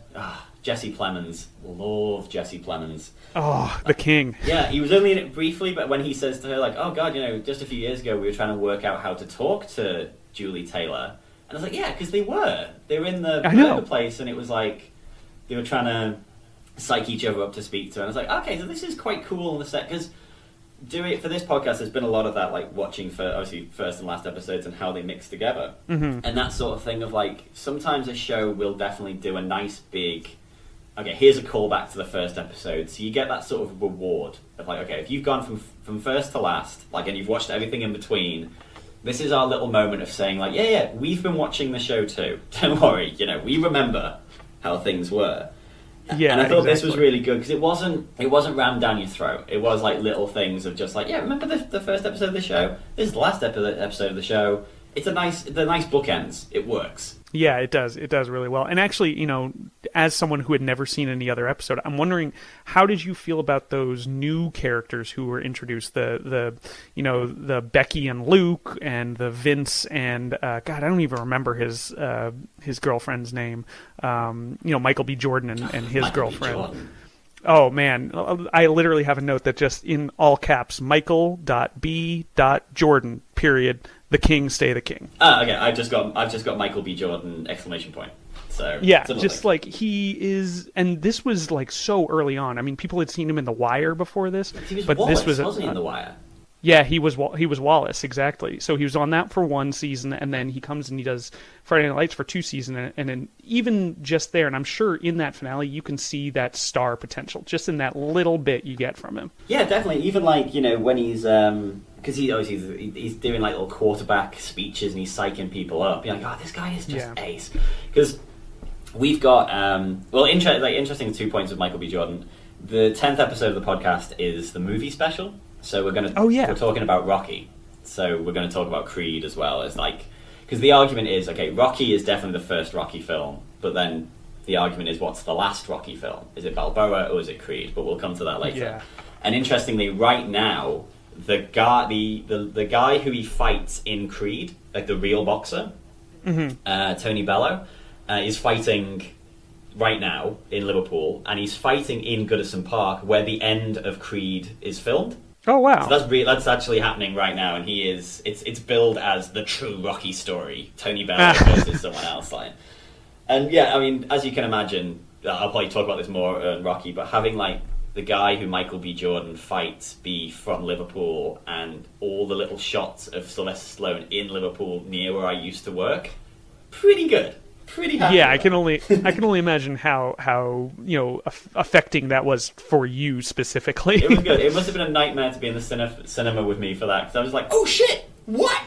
Jesse Plemons, love Jesse Plemons. Oh, the king. Yeah, he was only in it briefly, but when he says to her, like, oh God, you know, just a few years ago we were trying to work out how to talk to Julie Taylor. And I was like, yeah, because they were in the burger place, and it was like they were trying to psych each other up to speak to her. And I was like, okay, so this is quite cool in the set, because for this podcast, there's been a lot of that, like watching for obviously first and last episodes and how they mix together, and that sort of thing of like sometimes a show will definitely do a nice big, okay, here's a callback to the first episode, so you get that sort of reward of like, okay, if you've gone from first to last, like, and you've watched everything in between, this is our little moment of saying like, yeah, we've been watching the show too. Don't worry, you know, we remember how things were. Yeah, and I thought this was really good because it wasn't rammed down your throat. It was like little things of just like, yeah, remember the first episode of the show? This is the last episode of the show. The nice bookends. It works. Yeah, it does. It does really well. And actually, you know, as someone who had never seen any other episode, I'm wondering, how did you feel about those new characters who were introduced? The Becky and Luke and the Vince and God, I don't even remember his girlfriend's name. You know, Michael B. Jordan and his Michael girlfriend. Oh man, I literally have a note that just in all caps, Michael.B.Jordan. The king stay the king. Okay. I've just got Michael B. Jordan ! So yeah, just like he is, and this was like so early on. I mean, people had seen him in The Wire before this, but Wallace, wasn't he in The Wire? Yeah, he was Wallace, exactly. So he was on that for one season, and then he comes and he does Friday Night Lights for 2 seasons, and then even just there, and I'm sure in that finale you can see that star potential just in that little bit you get from him. Yeah, definitely. Even like, you know, when he's because he's doing like little quarterback speeches and he's psyching people up. You're like, oh, this guy is just ace. Because we've got interesting 2 points with Michael B. Jordan. The 10th episode of the podcast is the movie special. So we're talking about Rocky. So we're going to talk about Creed as well. It's like, because the argument is, okay, Rocky is definitely the first Rocky film, but then the argument is, what's the last Rocky film? Is it Balboa or is it Creed? But we'll come to that later. Yeah. And interestingly, right now, the guy who he fights in Creed, like the real boxer, Tony Bellew, is fighting right now in Liverpool, and he's fighting in Goodison Park, where the end of Creed is filmed. Oh wow! So that's actually happening right now, and he is. It's billed as the true Rocky story. Tony Bellew versus someone else, like. And yeah, I mean, as you can imagine, I'll probably talk about this more in Rocky, but having like the guy who Michael B. Jordan fights be from Liverpool, and all the little shots of Sylvester Stallone in Liverpool near where I used to work, pretty good. Pretty happy. Yeah, I can only imagine how you know affecting that was for you specifically. It was good. It must have been a nightmare to be in the cinema with me for that, because I was like, oh shit, what?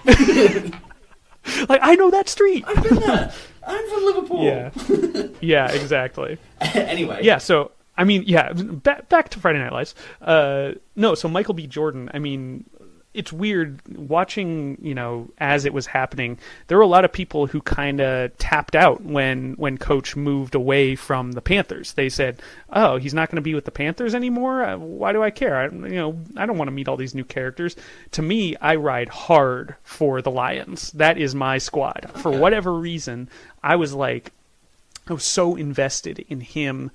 Like, I know that street. I've been there. I'm from Liverpool. Yeah, exactly. Anyway. Yeah, so I mean, yeah, back to Friday Night Lights. No, so Michael B. Jordan. I mean, it's weird watching, as it was happening. There were a lot of people who kind of tapped out when Coach moved away from the Panthers. They said, "Oh, he's not going to be with the Panthers anymore. Why do I care? I don't want to meet all these new characters." To me, I ride hard for the Lions. That is my squad. Okay. For whatever reason, I was so invested in him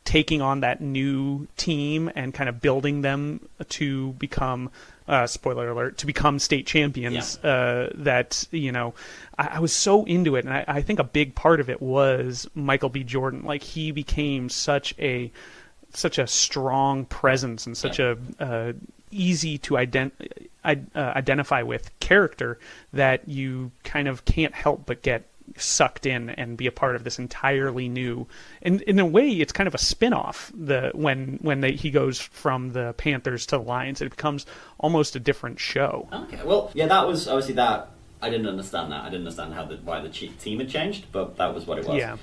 taking on that new team and kind of building them to become, spoiler alert, to become state champions. Yeah. That I was so into it, and I think a big part of it was Michael B. Jordan. Like, he became such a strong presence and such a easy to identify with character that you kind of can't help but get sucked in and be a part of this entirely new, and in a way it's kind of a spin-off. When he goes from the Panthers to the Lions, it becomes almost a different show. Okay, well, yeah, that was obviously that. I didn't understand that. I didn't understand why the team had changed, but that was what it was. Yeah.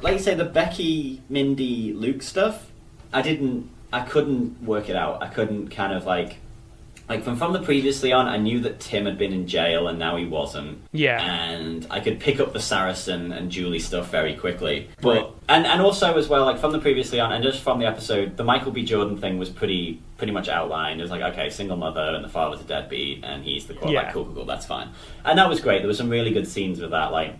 Like you say, the Becky, Mindy, Luke stuff, I couldn't work it out. I couldn't kind of like from the previously on, I knew that Tim had been in jail and now he wasn't. Yeah. And I could pick up the Saracen and Julie stuff very quickly. But and also as well, like from the previously on and just from the episode, the Michael B. Jordan thing was pretty much outlined. It was like, okay, single mother and the father's a deadbeat and he's the quarterback. Yeah. Cool, that's fine. And that was great. There were some really good scenes with that, like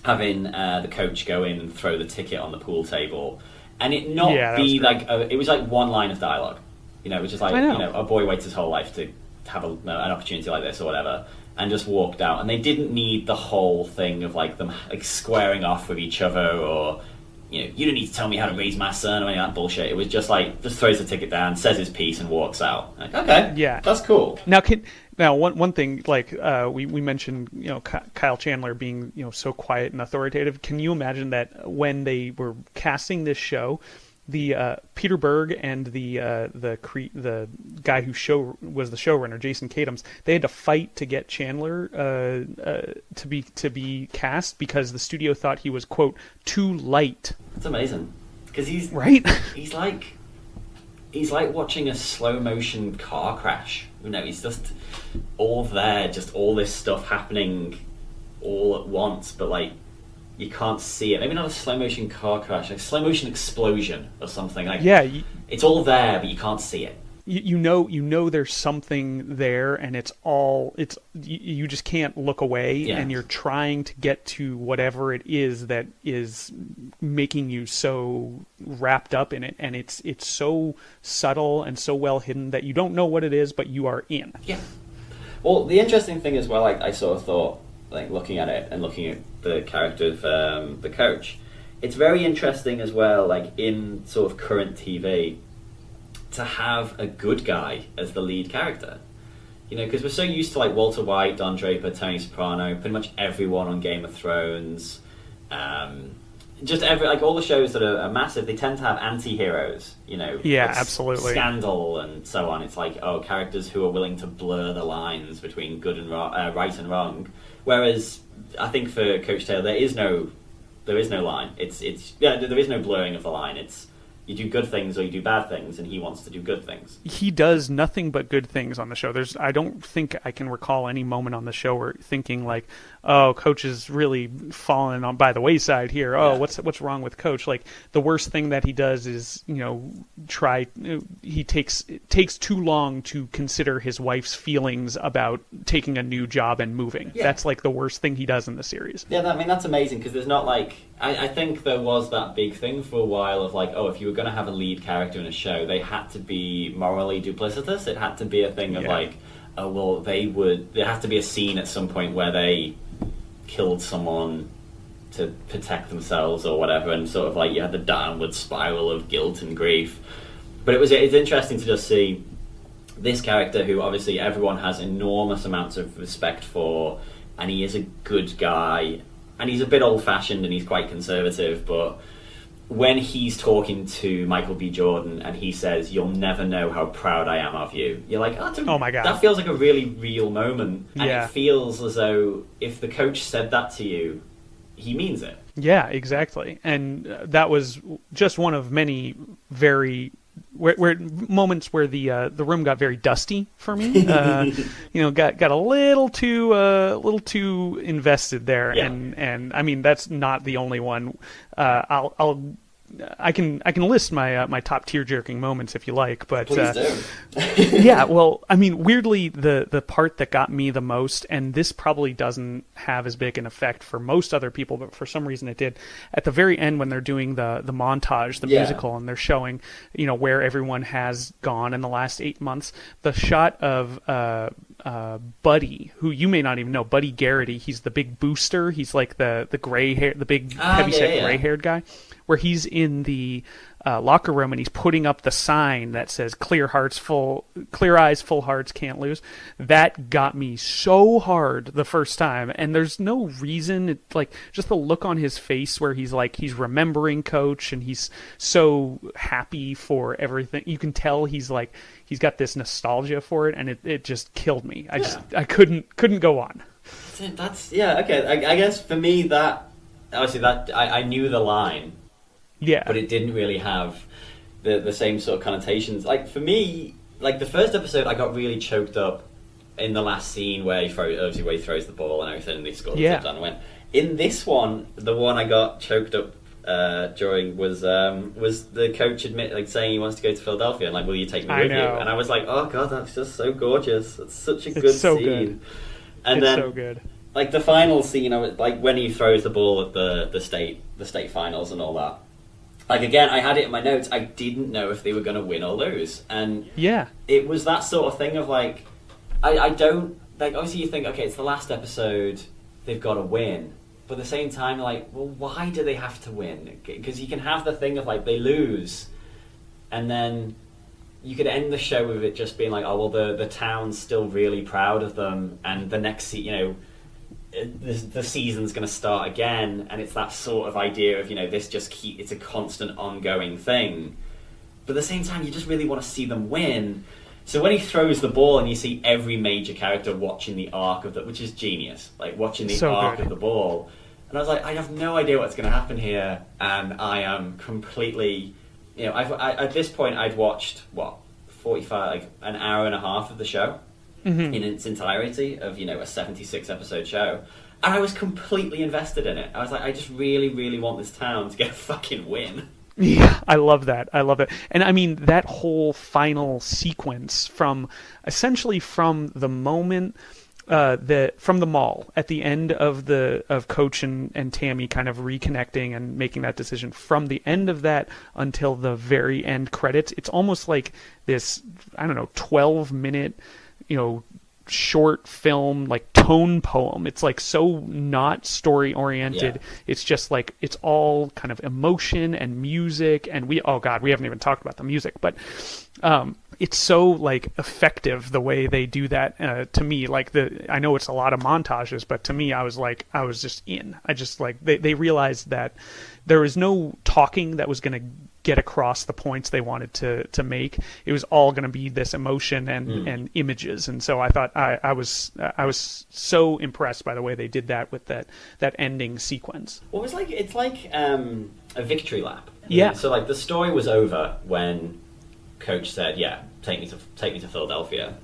having the coach go in and throw the ticket on the pool table. And it not be like, it was like one line of dialogue. It was just like, a boy waits his whole life to have an opportunity like this or whatever, and just walked out. And they didn't need the whole thing of like them like squaring off with each other or, you don't need to tell me how to raise my son or any of that bullshit. It was just like, just throws the ticket down, says his piece and walks out. Like, okay, yeah, that's cool. Now, one thing, like we mentioned, Kyle Chandler being so quiet and authoritative. Can you imagine that when they were casting this show, the Peter Berg and the guy who was the showrunner, Jason Katims, they had to fight to get Chandler to be cast because the studio thought he was, quote, too light. That's amazing, because he's right. He's like watching a slow motion car crash. He's just all there, just all this stuff happening all at once, but like, you can't see it. Maybe not a slow motion car crash, like a slow motion explosion or something. Like, yeah, it's all there, but you can't see it. You know there's something there, and you just can't look away, and you're trying to get to whatever it is that is making you so wrapped up in it, and it's so subtle and so well hidden that you don't know what it is, but you are in. Yeah. Well, the interesting thing as well, like I sort of thought, like looking at it and looking at the character of the coach, it's very interesting as well, like in sort of current TV, to have a good guy as the lead character. Because we're so used to like Walter White, Don Draper, Tony Soprano, pretty much everyone on Game of Thrones, just all the shows that are massive, they tend to have anti-heroes, Yeah, absolutely. Scandal and so on. It's like, characters who are willing to blur the lines between good and right and wrong. Whereas I think for Coach Taylor, there is no line. There is no blurring of the line. It's you do good things or you do bad things, and he wants to do good things. He does nothing but good things on the show. I don't think I can recall any moment on the show where thinking like, oh, Coach is really fallen on by the wayside here. Oh, what's wrong with Coach? Like, the worst thing that he does is, he takes too long to consider his wife's feelings about taking a new job and moving. Yeah. That's like the worst thing he does in the series. Yeah, that's amazing, because there's not like, I think there was that big thing for a while of like, if you were going to have a lead character in a show, they had to be morally duplicitous. It had to be a thing of like, there has to be a scene at some point where they killed someone to protect themselves or whatever, and sort of like you had the downward spiral of guilt and grief. But it's interesting to just see this character who obviously everyone has enormous amounts of respect for, and he is a good guy, and he's a bit old-fashioned and he's quite conservative, but when he's talking to Michael B. Jordan and he says, "You'll never know how proud I am of you," you're like, oh my God. That feels like a really real moment. And it feels as though if the coach said that to you, he means it. Yeah, exactly. And that was just one of many very where moments where the room got very dusty for me. Got a little too invested there, Yeah. and I mean that's not the only one. I can list my top tear-jerking moments if you like, but Please do. yeah, well, I mean, weirdly, the part that got me the most, and this probably doesn't have as big an effect for most other people, but for some reason it did. At the very end, when they're doing the montage, the musical, and they're showing, where everyone has gone in the last 8 months, the shot of Buddy, who you may not even know, Buddy Garrity. He's the big booster. He's like the gray hair, the big heavyset gray-haired guy, where he's in the locker room and he's putting up the sign that says clear eyes, full hearts, can't lose. That got me so hard the first time, and there's no reason. Just the look on his face where he's remembering Coach and he's so happy for everything. You can tell he's got this nostalgia for it, and it just killed me. I couldn't go on. That's okay. I guess for me that obviously that I knew the line. Yeah. But it didn't really have the same sort of connotations. Like, for me, the first episode, I got really choked up in the last scene where he throws the ball and everything, and they scored the touchdown and went. In this one, the one I got choked up during was the coach saying he wants to go to Philadelphia and will you take me with you? And I was like, oh god, that's just so gorgeous. It's such a good scene. Good. And it's then, so good. The final scene, when he throws the ball at the state finals and all that. Again, I had it in my notes. I didn't know if they were going to win or lose, and it was that sort of thing of I don't obviously you think, okay, it's the last episode, they've got to win, but at the same time, well, why do they have to win? Because you can have the thing of they lose, and then you could end the show with it just being the town's still really proud of them, and the next the season's going to start again, and it's that sort of idea of this it's a constant ongoing thing, but at the same time you just really want to see them win. So when he throws the ball and you see every major character watching the arc of which is genius, watching the arc of the ball, and I was I have no idea what's going to happen here, and I am completely at this point I'd watched 45 an hour and a half of the show in its entirety of a 76 episode show, and I was completely invested in it. I was I just really, really want this town to get a fucking win. Yeah, I love that. And I mean that whole final sequence essentially from the moment from the mall at the end of Coach and Tammy kind of reconnecting and making that decision, from the end of that until the very end credits, it's almost like this 12-minute short film, tone poem. It's so not story oriented. It's just it's all kind of emotion and music, and we haven't even talked about the music, but it's so effective the way they do that. To me, I know it's a lot of montages, but to me I was just in. I just they realized that there was no talking that was going to get across the points they wanted to make. It was all going to be this emotion and images, and so I thought I was so impressed by the way they did that with that ending sequence. Well, it's like a victory lap. Yeah. So the story was over when Coach said, take me to Philadelphia.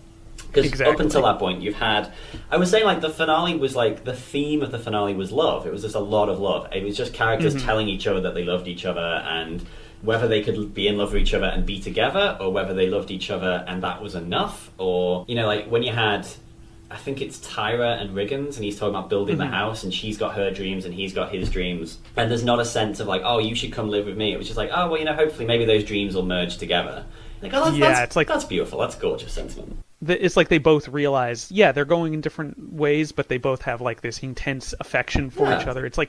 Because up until that point, you've had... I was saying, the finale was, the theme of the finale was love. It was just a lot of love. It was just characters telling each other that they loved each other, and whether they could be in love with each other and be together, or whether they loved each other and that was enough, or, when you had... I think it's Tyra and Riggins, and he's talking about building the house, and she's got her dreams and he's got his dreams. And there's not a sense of oh, you should come live with me. It was just oh, well, hopefully maybe those dreams will merge together. That's beautiful. That's gorgeous sentiment. It's they both realize, they're going in different ways, but they both have this intense affection for each other. It's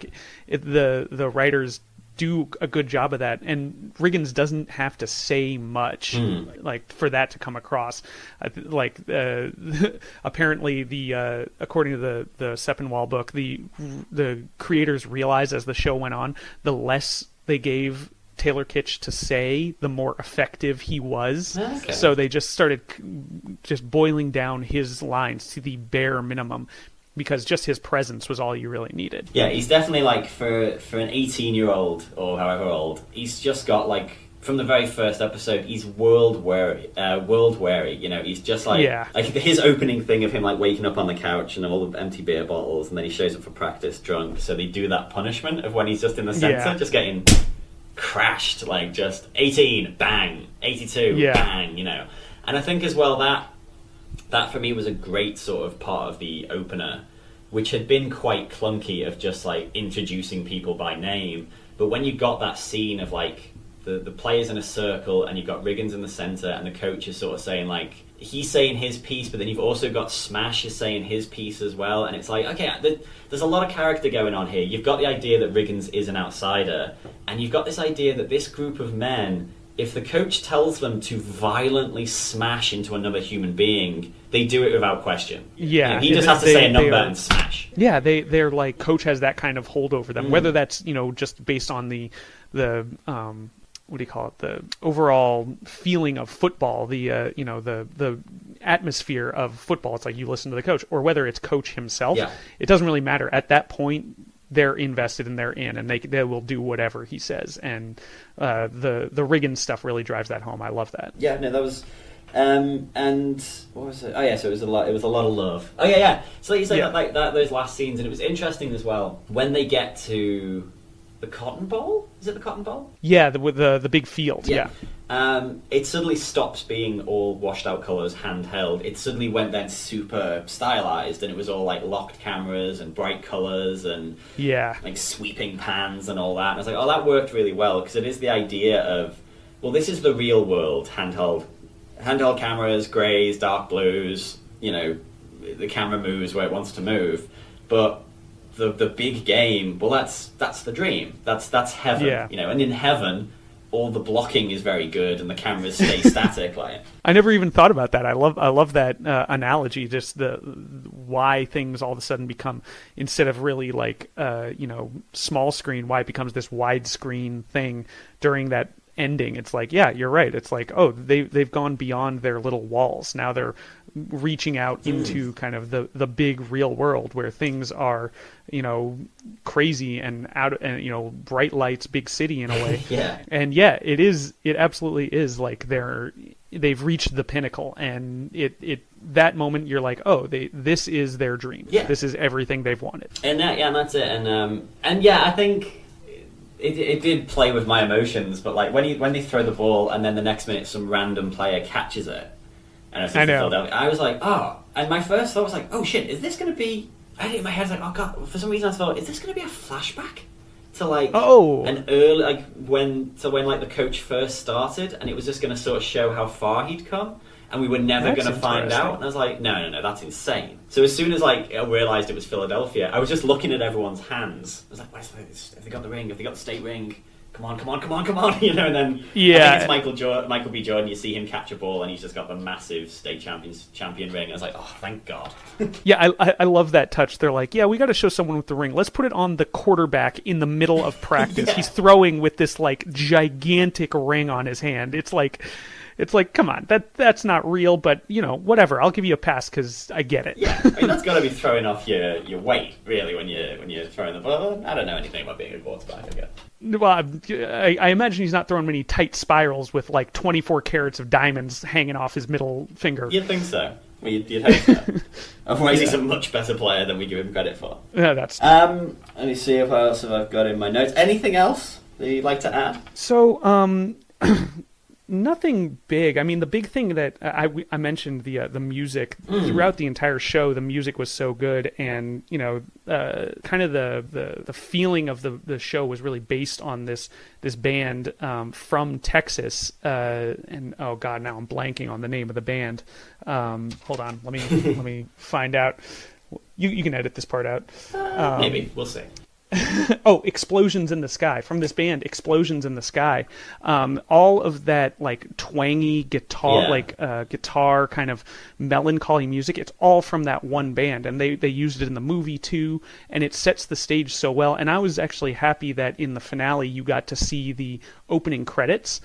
the writers do a good job of that, and Riggins doesn't have to say much for that to come across. Apparently according to the Sepinwall book, the creators realized as the show went on, the less they gave Taylor Kitsch to say, the more effective he was. Okay. So they just started boiling down his lines to the bare minimum, because just his presence was all you really needed. Yeah, he's definitely for an 18-year-old or however old, he's just got from the very first episode, he's world weary. You know, he's just like his opening thing of him like waking up on the couch and all the empty beer bottles, and then he shows up for practice drunk. So they do that punishment of when he's just in the center, just getting crashed, like just 18, bang, 82, bang. You know, and I think as well that for me was a great sort of part of the opener, which had been quite clunky of just like introducing people by name. But when you got that scene of like the players in a circle and you've got Riggins in the centre and the coach is sort of saying like, he's saying his piece, but then you've also got Smash is saying his piece as well. And it's like, okay, there's a lot of character going on here. You've got the idea that Riggins is an outsider, and you've got this idea that this group of men, if the coach tells them to violently smash into another human being, they do it without question. Yeah. You know, he just has to say a number and smash. Yeah, they're like, coach has that kind of hold over them, whether that's, you know, just based on the what do you call it? The overall feeling of football, the you know, the atmosphere of football. It's like you listen to the coach, or whether it's coach himself. Yeah. It doesn't really matter. At that point, they're invested and they're in, and they will do whatever he says. And the Riggins stuff really drives that home. I love that. Yeah, no, that was. And what was it? Oh yeah, so it was a lot of love. Oh yeah. So like you say that those last scenes, and it was interesting as well when they get to the Cotton Bowl. Is it the Cotton Bowl? Yeah, the big field. Yeah. It suddenly stops being all washed out colours, handheld. It suddenly went then super stylized, and it was all like locked cameras and bright colours and like sweeping pans and all that. And I was like, oh, that worked really well, because it is the idea of, well, this is the real world, handheld cameras, greys, dark blues. You know, the camera moves where it wants to move, but the big game, well, that's the dream. That's heaven. Yeah. You know, and in heaven, all the blocking is very good and the cameras stay static. Like, I never even thought about that. I love that analogy. Just the why things all of a sudden become, instead of really like you know, small screen, why it becomes this widescreen thing during that ending. It's like, yeah, you're right. It's like, oh, they've gone beyond their little walls. Now they're reaching out into kind of the big real world where things are, you know, crazy and out, and, you know, bright lights, big city in a way. And it absolutely is like they've reached the pinnacle, and it that moment you're like, oh, this is their dream. This is everything they've wanted. And that's it. And yeah, I think it did play with my emotions, but like when they throw the ball and then the next minute some random player catches it, and I was like, oh, and my first thought was like, oh shit, is this going to be? I had it in my head like, oh god, for some reason I thought, is this going to be a flashback to like an early, like when like the coach first started, and it was just going to sort of show how far he'd come, and we were never going to find out. And I was like, no, that's insane. So as soon as like I realised it was Philadelphia, I was just looking at everyone's hands. I was like, have they got the ring? Have they got the state ring? Come on, you know, and then I think it's Michael B. Jordan, you see him catch a ball and he's just got the massive state champion ring. I was like, oh, thank God. Yeah, I love that touch. They're like, yeah, we got to show someone with the ring. Let's put it on the quarterback in the middle of practice. He's throwing with this like gigantic ring on his hand. It's like, come on, that's not real, but, you know, whatever. I'll give you a pass because I get it. Yeah, I mean, that's got to be throwing off your weight, really, when you're throwing the ball. I don't know anything about being a quarterback, I guess. Well, I imagine he's not throwing many tight spirals with like 24 carats of diamonds hanging off his middle finger. You'd think so. Well, you'd hope so. Otherwise, he's a much better player than we give him credit for. Yeah, that's. Let me see if else have I've got in my notes. Anything else that you'd like to add? So, nothing big. I mean, the big thing that I mentioned, the music throughout the entire show. The music was so good, and you know, kind of the feeling of the show was really based on this band from Texas. And oh god, now I'm blanking on the name of the band. Hold on, let me find out. You can edit this part out. Maybe we'll see. Oh, Explosions in the Sky, from this band, Explosions in the Sky. All of that like twangy guitar, guitar kind of melancholy music, it's all from that one band, and they used it in the movie too, and it sets the stage so well. And I was actually happy that in the finale you got to see the opening credits,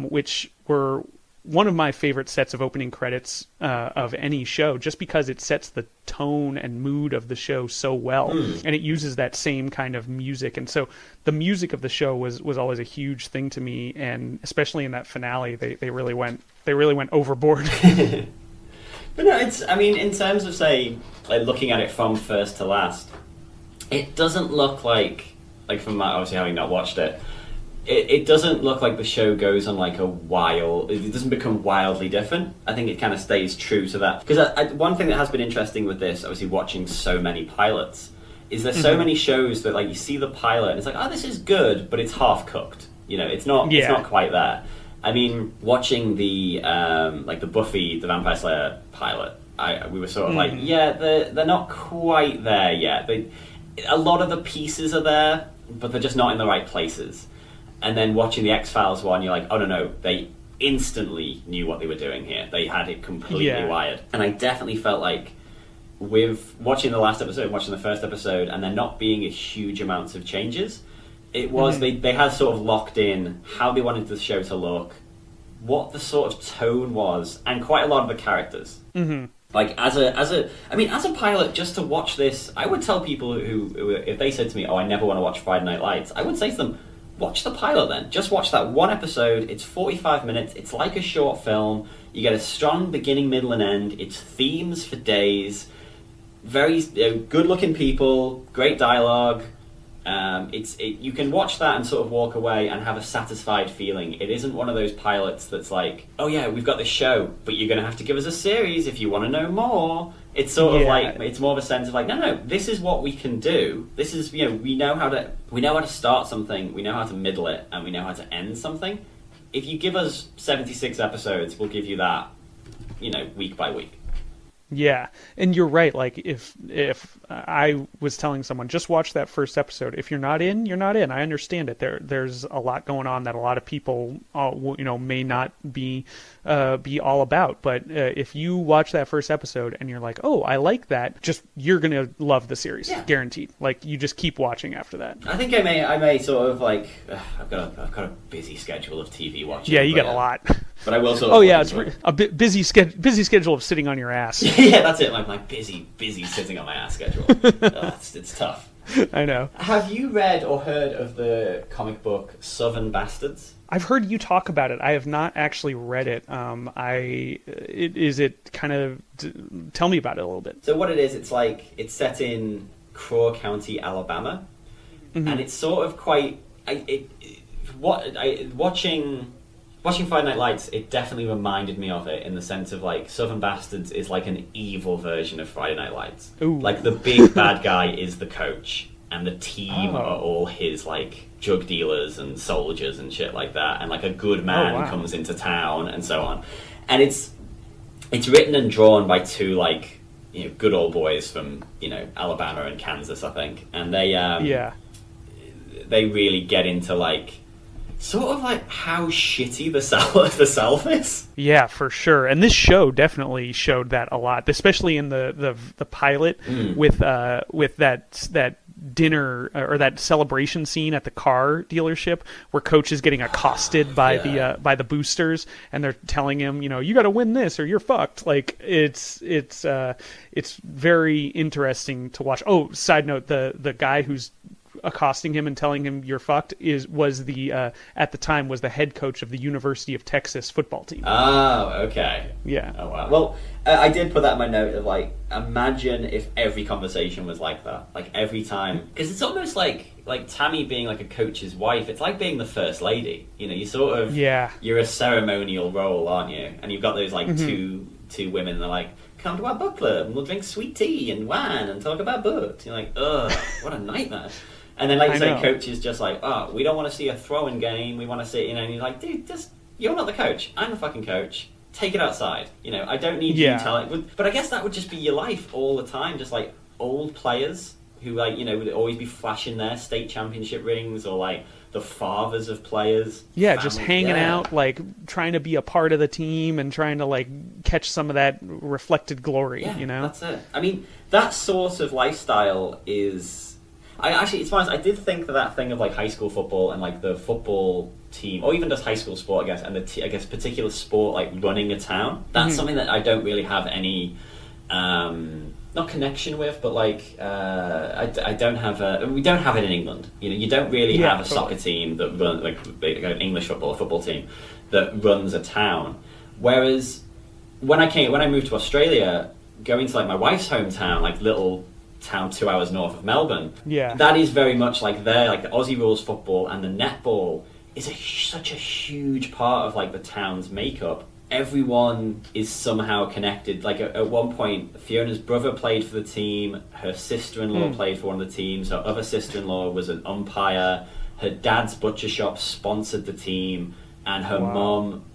which were one of my favorite sets of opening credits of any show, just because it sets the tone and mood of the show so well, and it uses that same kind of music. And so the music of the show was always a huge thing to me, and especially in that finale, they really went overboard. But no, in terms of, say, like looking at it from first to last, it doesn't look like from obviously having not watched it, it doesn't look like the show goes on like it doesn't become wildly different. I think it kind of stays true to that. Because one thing that has been interesting with this, obviously watching so many pilots, is there's so many shows that like you see the pilot and it's like, oh, this is good, but it's half cooked. It's not quite there. I mean, watching the the Buffy the Vampire Slayer pilot, we were sort of like, yeah, they're not quite there yet. A lot of the pieces are there, but they're just not in the right places. And then watching the X-Files one, you're like, oh no, they instantly knew what they were doing here. They had it completely wired. And I definitely felt like with watching the last episode, watching the first episode, and there not being a huge amounts of changes, it was they had sort of locked in how they wanted the show to look, what the sort of tone was, and quite a lot of the characters. Like as a pilot, just to watch this, I would tell people who if they said to me, "Oh, I never want to watch Friday Night Lights," I would say to them, watch the pilot then. Just watch that one episode. It's 45 minutes. It's like a short film. You get a strong beginning, middle, and end. It's themes for days. Very good-looking people. Great dialogue. You can watch that and sort of walk away and have a satisfied feeling. It isn't one of those pilots that's like, oh yeah, we've got this show, but you're going to have to give us a series if you want to know more. It's sort of like, it's more of a sense of like, no, this is what we can do. This is, we know how to start something, we know how to middle it, and we know how to end something. If you give us 76 episodes, we'll give you that, week by week. Yeah, and you're right. Like if I was telling someone, just watch that first episode. If you're not in, you're not in. I understand it. There's a lot going on that a lot of people, may not be all about. But if you watch that first episode and you're like, oh, I like that, you're gonna love the series, guaranteed. Like you just keep watching after that. I think I may sort of like I've got a busy schedule of TV watching. Yeah, you got a lot. But I will sort of. Oh yeah, it's a bit busy schedule of sitting on your ass. Yeah, that's it. Like my busy sitting on my ass schedule. It's tough. I know. Have you read or heard of the comic book Southern Bastards? I've heard you talk about it. I have not actually read it. Tell me about it a little bit. So what it is, it's set in Crow County, Alabama, and it's sort of quite. Watching Friday Night Lights, it definitely reminded me of it in the sense of like Southern Bastards is like an evil version of Friday Night Lights. Ooh. Like the big bad guy is the coach, and the team are all his like drug dealers and soldiers and shit like that, and like a good man comes into town and so on. And it's written and drawn by two like good old boys from Alabama and Kansas, I think, and they really get into like. Sort of like how shitty the South is. Yeah, for sure. And this show definitely showed that a lot, especially in the pilot with that dinner or that celebration scene at the car dealership where Coach is getting accosted by the boosters, and they're telling him, you got to win this or you're fucked. Like it's very interesting to watch. Oh, side note, the guy who's accosting him and telling him you're fucked was the head coach of the University of Texas football team. Oh, okay. Yeah. Oh wow. Well, I did put that in my note of like, imagine if every conversation was like that, like every time, because it's almost like Tammy being like a coach's wife. It's like being the first lady. You sort of you're a ceremonial role, aren't you? And you've got those like two women that are like, come to our book club and we'll drink sweet tea and wine and talk about books. You're like, ugh, what a nightmare. And then, like you say, Coach is just like, oh, we don't want to see a throwing game. We want to see, and you're like, dude, you're not the coach. I'm the fucking coach. Take it outside. I don't need you telling. But I guess that would just be your life all the time. Just like old players who, like, would always be flashing their state championship rings, or like the fathers of players. Yeah, just hanging out, like trying to be a part of the team and trying to like catch some of that reflected glory. Yeah, that's it. I mean, that sort of lifestyle is. I actually, it's funny, I did think that thing of like high school football and like the football team, or even just high school sport, I guess, and I guess particular sport like running a town. That's something that I don't really have any, not connection with, but like I don't have we don't have it in England. You know, you don't really have a soccer team that run like an English football, a football team that runs a town. Whereas when I moved to Australia, going to like my wife's hometown, like little town 2 hours north of Melbourne, that is very much like there, like the Aussie rules football and the netball is such a huge part of like the town's makeup. Everyone is somehow connected. Like at one point, Fiona's brother played for the team, her sister-in-law played for one of the teams, her other sister-in-law was an umpire, her dad's butcher shop sponsored the team, and her mum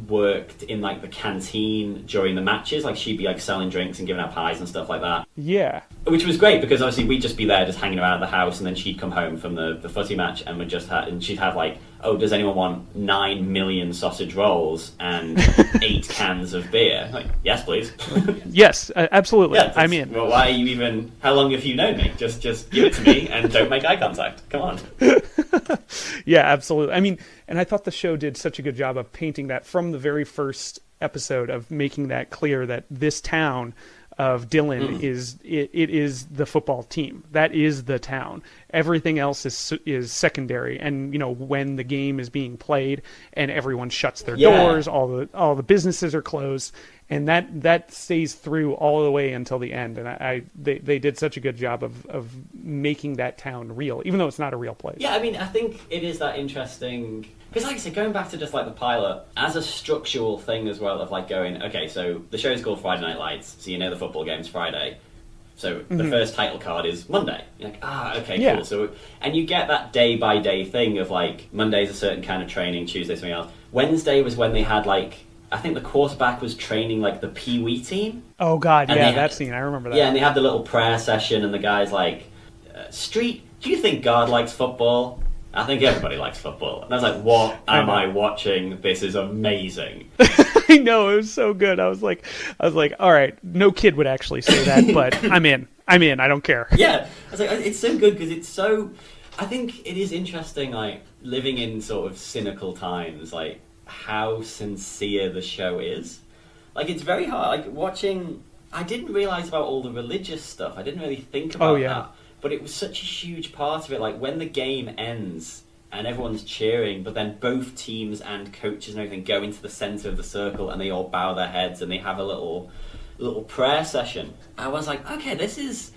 worked in like the canteen during the matches. Like she'd be like selling drinks and giving out pies and stuff like that. Yeah. Which was great because obviously we'd just be there just hanging around at the house, and then she'd come home from the footy match and she'd have like, oh, does anyone want 9 million sausage rolls and 8 cans of beer? Like, yes, please. Yes, absolutely. Yeah, I'm in. Well, why are you even? How long have you known me? Just give it to me and don't make eye contact. Come on. Yeah, absolutely. I mean, and I thought the show did such a good job of painting that from the very first episode, of making that clear that this town of Dillon is the football team. That is the town. Everything else is secondary. And you know, when the game is being played and everyone shuts their doors, all the businesses are closed, and that stays through all the way until the end. And they did such a good job of making that town real, even though it's not a real place. Yeah, I mean, I think it is that interesting. Because like I said, going back to just like the pilot, as a structural thing as well, of like going, okay, so the show's called Friday Night Lights, so you know the football game's Friday. So the first title card is Monday. You're like, okay, cool. So, and you get that day by day thing of like, Monday's a certain kind of training, Tuesday's something else. Wednesday was when they had like, I think the quarterback was training like the Pee Wee team. Oh God, and that scene, I remember that. Yeah, and they had the little prayer session, and the guy's like, Street, do you think God likes football? I think everybody likes football. And I was like, what am I watching? This is amazing. I know, it was so good. I was like, all right, no kid would actually say that, but I'm in. I don't care. Yeah. I was like, it's so good because it's so, I think it is interesting, like, living in sort of cynical times, like, how sincere the show is. Like, it's very hard. Like, watching, I didn't realise about all the religious stuff. I didn't really think about that. But it was such a huge part of it. Like, when the game ends and everyone's cheering, but then both teams and coaches and everything go into the centre of the circle and they all bow their heads and they have a little prayer session. I was like, okay, this is...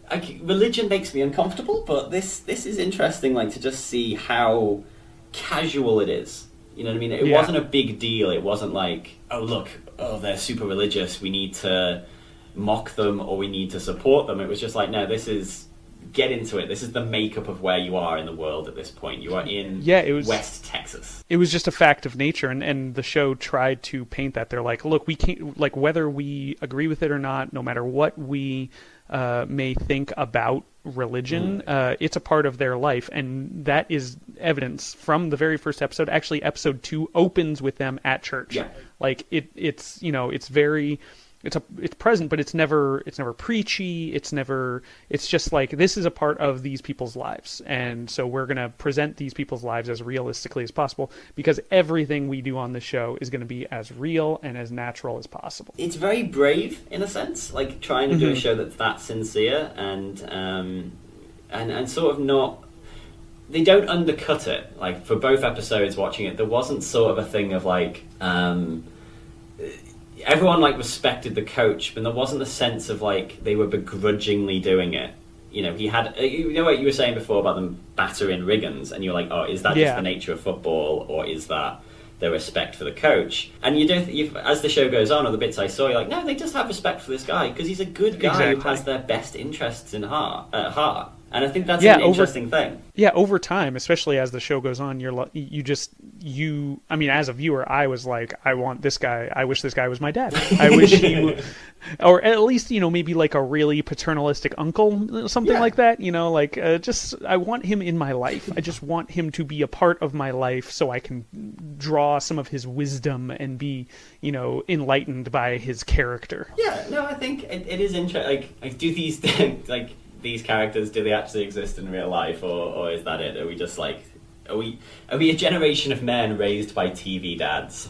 Like, religion makes me uncomfortable, but this is interesting, like, to just see how casual it is. You know what I mean? It wasn't a big deal. It wasn't like, oh, look, they're super religious, we need to mock them or we need to support them. It was just like, no, this is, get into it. This is the makeup of where you are in the world at this point. You are in West Texas. It was just a fact of nature, and the show tried to paint that. They're like, look, we can't, like, whether we agree with it or not, no matter what we may think about religion, it's a part of their life, and that is evidence from the very first episode. Actually, episode 2 opens with them at church. Yeah. Like, it's you know, it's very... It's present, but it's never preachy. It's just like, this is a part of these people's lives, and so we're gonna present these people's lives as realistically as possible, because everything we do on the show is gonna be as real and as natural as possible. It's very brave in a sense, like trying to do a show that's that sincere and sort of not. They don't undercut it. Like, for both episodes, watching it, there wasn't sort of a thing of like. Everyone like respected the coach, but there wasn't a sense of like they were begrudgingly doing it. You know, he had, you know what you were saying before about them battering Riggins, and you're like, oh, is that just the nature of football, or is that the respect for the coach? And you don't, as the show goes on, or the bits I saw, you're like, no, they just have respect for this guy because he's a good guy who has their best interests at heart. And I think that's an interesting thing. Yeah, over time, especially as the show goes on, I mean, as a viewer, I was like, I want this guy. I wish this guy was my dad. I wish he would, or at least, you know, maybe like a really paternalistic uncle, something like that. You know, like I want him in my life. I just want him to be a part of my life so I can draw some of his wisdom and be, you know, enlightened by his character. Yeah, no, I think it is interesting. Like, do these things, like, these characters, do they actually exist in real life, or is that it? Are we just like, are we a generation of men raised by TV dads?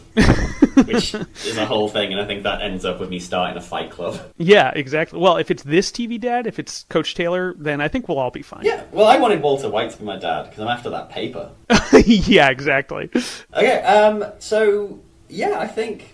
Which is a whole thing, and I think that ends up with me starting a fight club. Yeah, exactly. Well, if it's this TV dad, if it's Coach Taylor, then I think we'll all be fine. Yeah, well, I wanted Walter White to be my dad, because I'm after that paper. Yeah, exactly. Okay, so, yeah, I think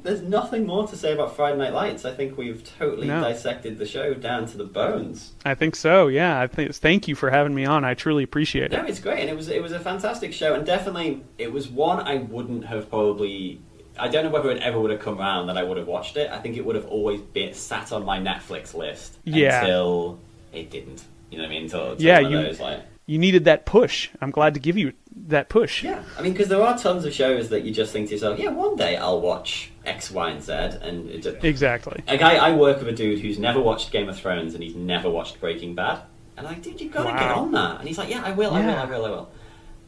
there's nothing more to say about Friday Night Lights. I think we've totally dissected the show down to the bones. I think so, yeah. Thank you for having me on. I truly appreciate it. No, it's great, and it was a fantastic show, and definitely it was one I wouldn't have probably... I don't know whether it ever would have come around that I would have watched it. I think it would have always been sat on my Netflix list until it didn't. You know what I mean? Until one of those, like... You needed that push. I'm glad to give you that push. Yeah, I mean, because there are tons of shows that you just think to yourself, yeah, one day I'll watch X, Y, and Z, and it just... Exactly. Like, I work with a dude who's never watched Game of Thrones and he's never watched Breaking Bad. And I'm like, dude, you've got to get on that. And he's like, yeah, I will.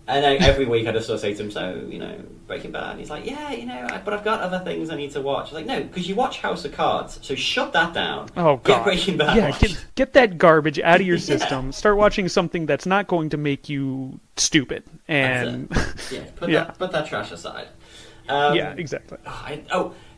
And then every week I just sort of say to him, so, Breaking Bad. And he's like, yeah, but I've got other things I need to watch. I was like, no, because you watch House of Cards, so shut that down. Oh, God. Get Breaking Bad watched. Get that garbage out of your system. Start watching something that's not going to make you stupid. And Put that trash aside. Yeah, exactly.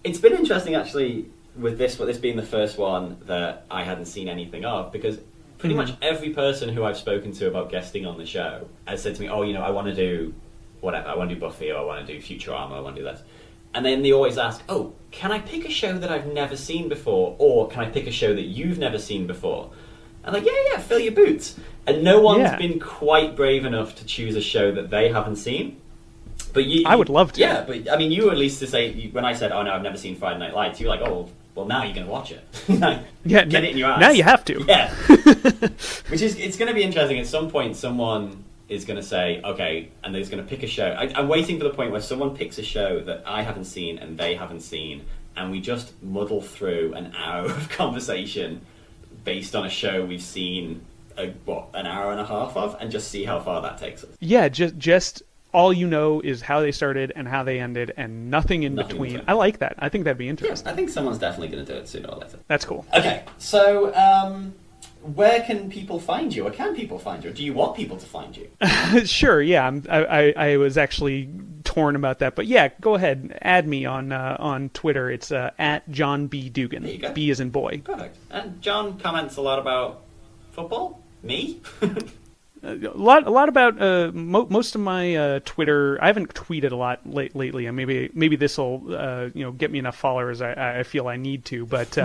It's been interesting, actually, with this being the first one that I hadn't seen anything of, because... Pretty much every person who I've spoken to about guesting on the show has said to me, I want to do whatever. I want to do Buffy, or I want to do Futurama, I want to do this. And then they always ask, can I pick a show that I've never seen before? Or can I pick a show that you've never seen before? I'm like, yeah, fill your boots. And no one's been quite brave enough to choose a show that they haven't seen. But I would love to. Yeah, but I mean, you were at least to say, when I said, no, I've never seen Friday Night Lights, you were like, well, now you're going to watch it. Get it in your ass. Now you have to. Yeah. Which is, it's going to be interesting. At some point, someone is going to say, okay, and they're going to pick a show. I'm waiting for the point where someone picks a show that I haven't seen and they haven't seen, and we just muddle through an hour of conversation based on a show we've seen, an hour and a half of, and just see how far that takes us. Yeah, just all you know is how they started and how they ended, and nothing in between. I like that. I think that'd be interesting. Yeah, I think someone's definitely going to do it sooner or later. That's cool. Okay, so where can people find you, or can people find you, or do you want people to find you? Sure, yeah. I was actually torn about that, but yeah, go ahead, add me on Twitter. It's at John B. Dugan. There you go. B as in boy. Perfect. And John comments a lot about football. Me? A lot about most of my Twitter. I haven't tweeted a lot lately, and maybe this will get me enough followers. I feel I need to, but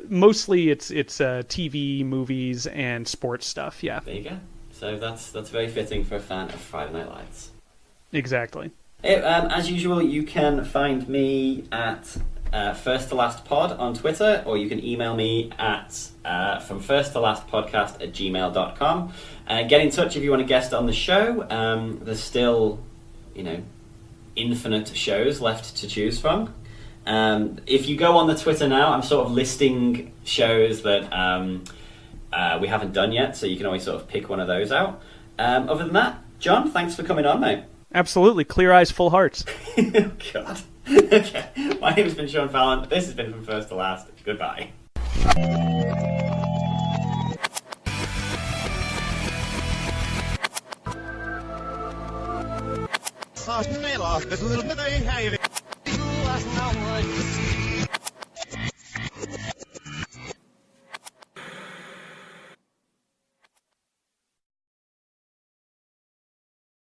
mostly it's TV, movies, and sports stuff. Yeah. There you go. So that's very fitting for a fan of Friday Night Lights. Exactly. As usual, you can find me at First to Last Pod on Twitter, or you can email me at from firsttolastpodcast@gmail.com. Get in touch if you want to guest on the show. There's still, infinite shows left to choose from. If you go on the Twitter now, I'm sort of listing shows that we haven't done yet, so you can always sort of pick one of those out. Other than that, John, thanks for coming on, mate. Absolutely. Clear eyes, full hearts. God. Okay. My name has been Sean Fallon. This has been From First to Last. Goodbye. Last night, a little bit of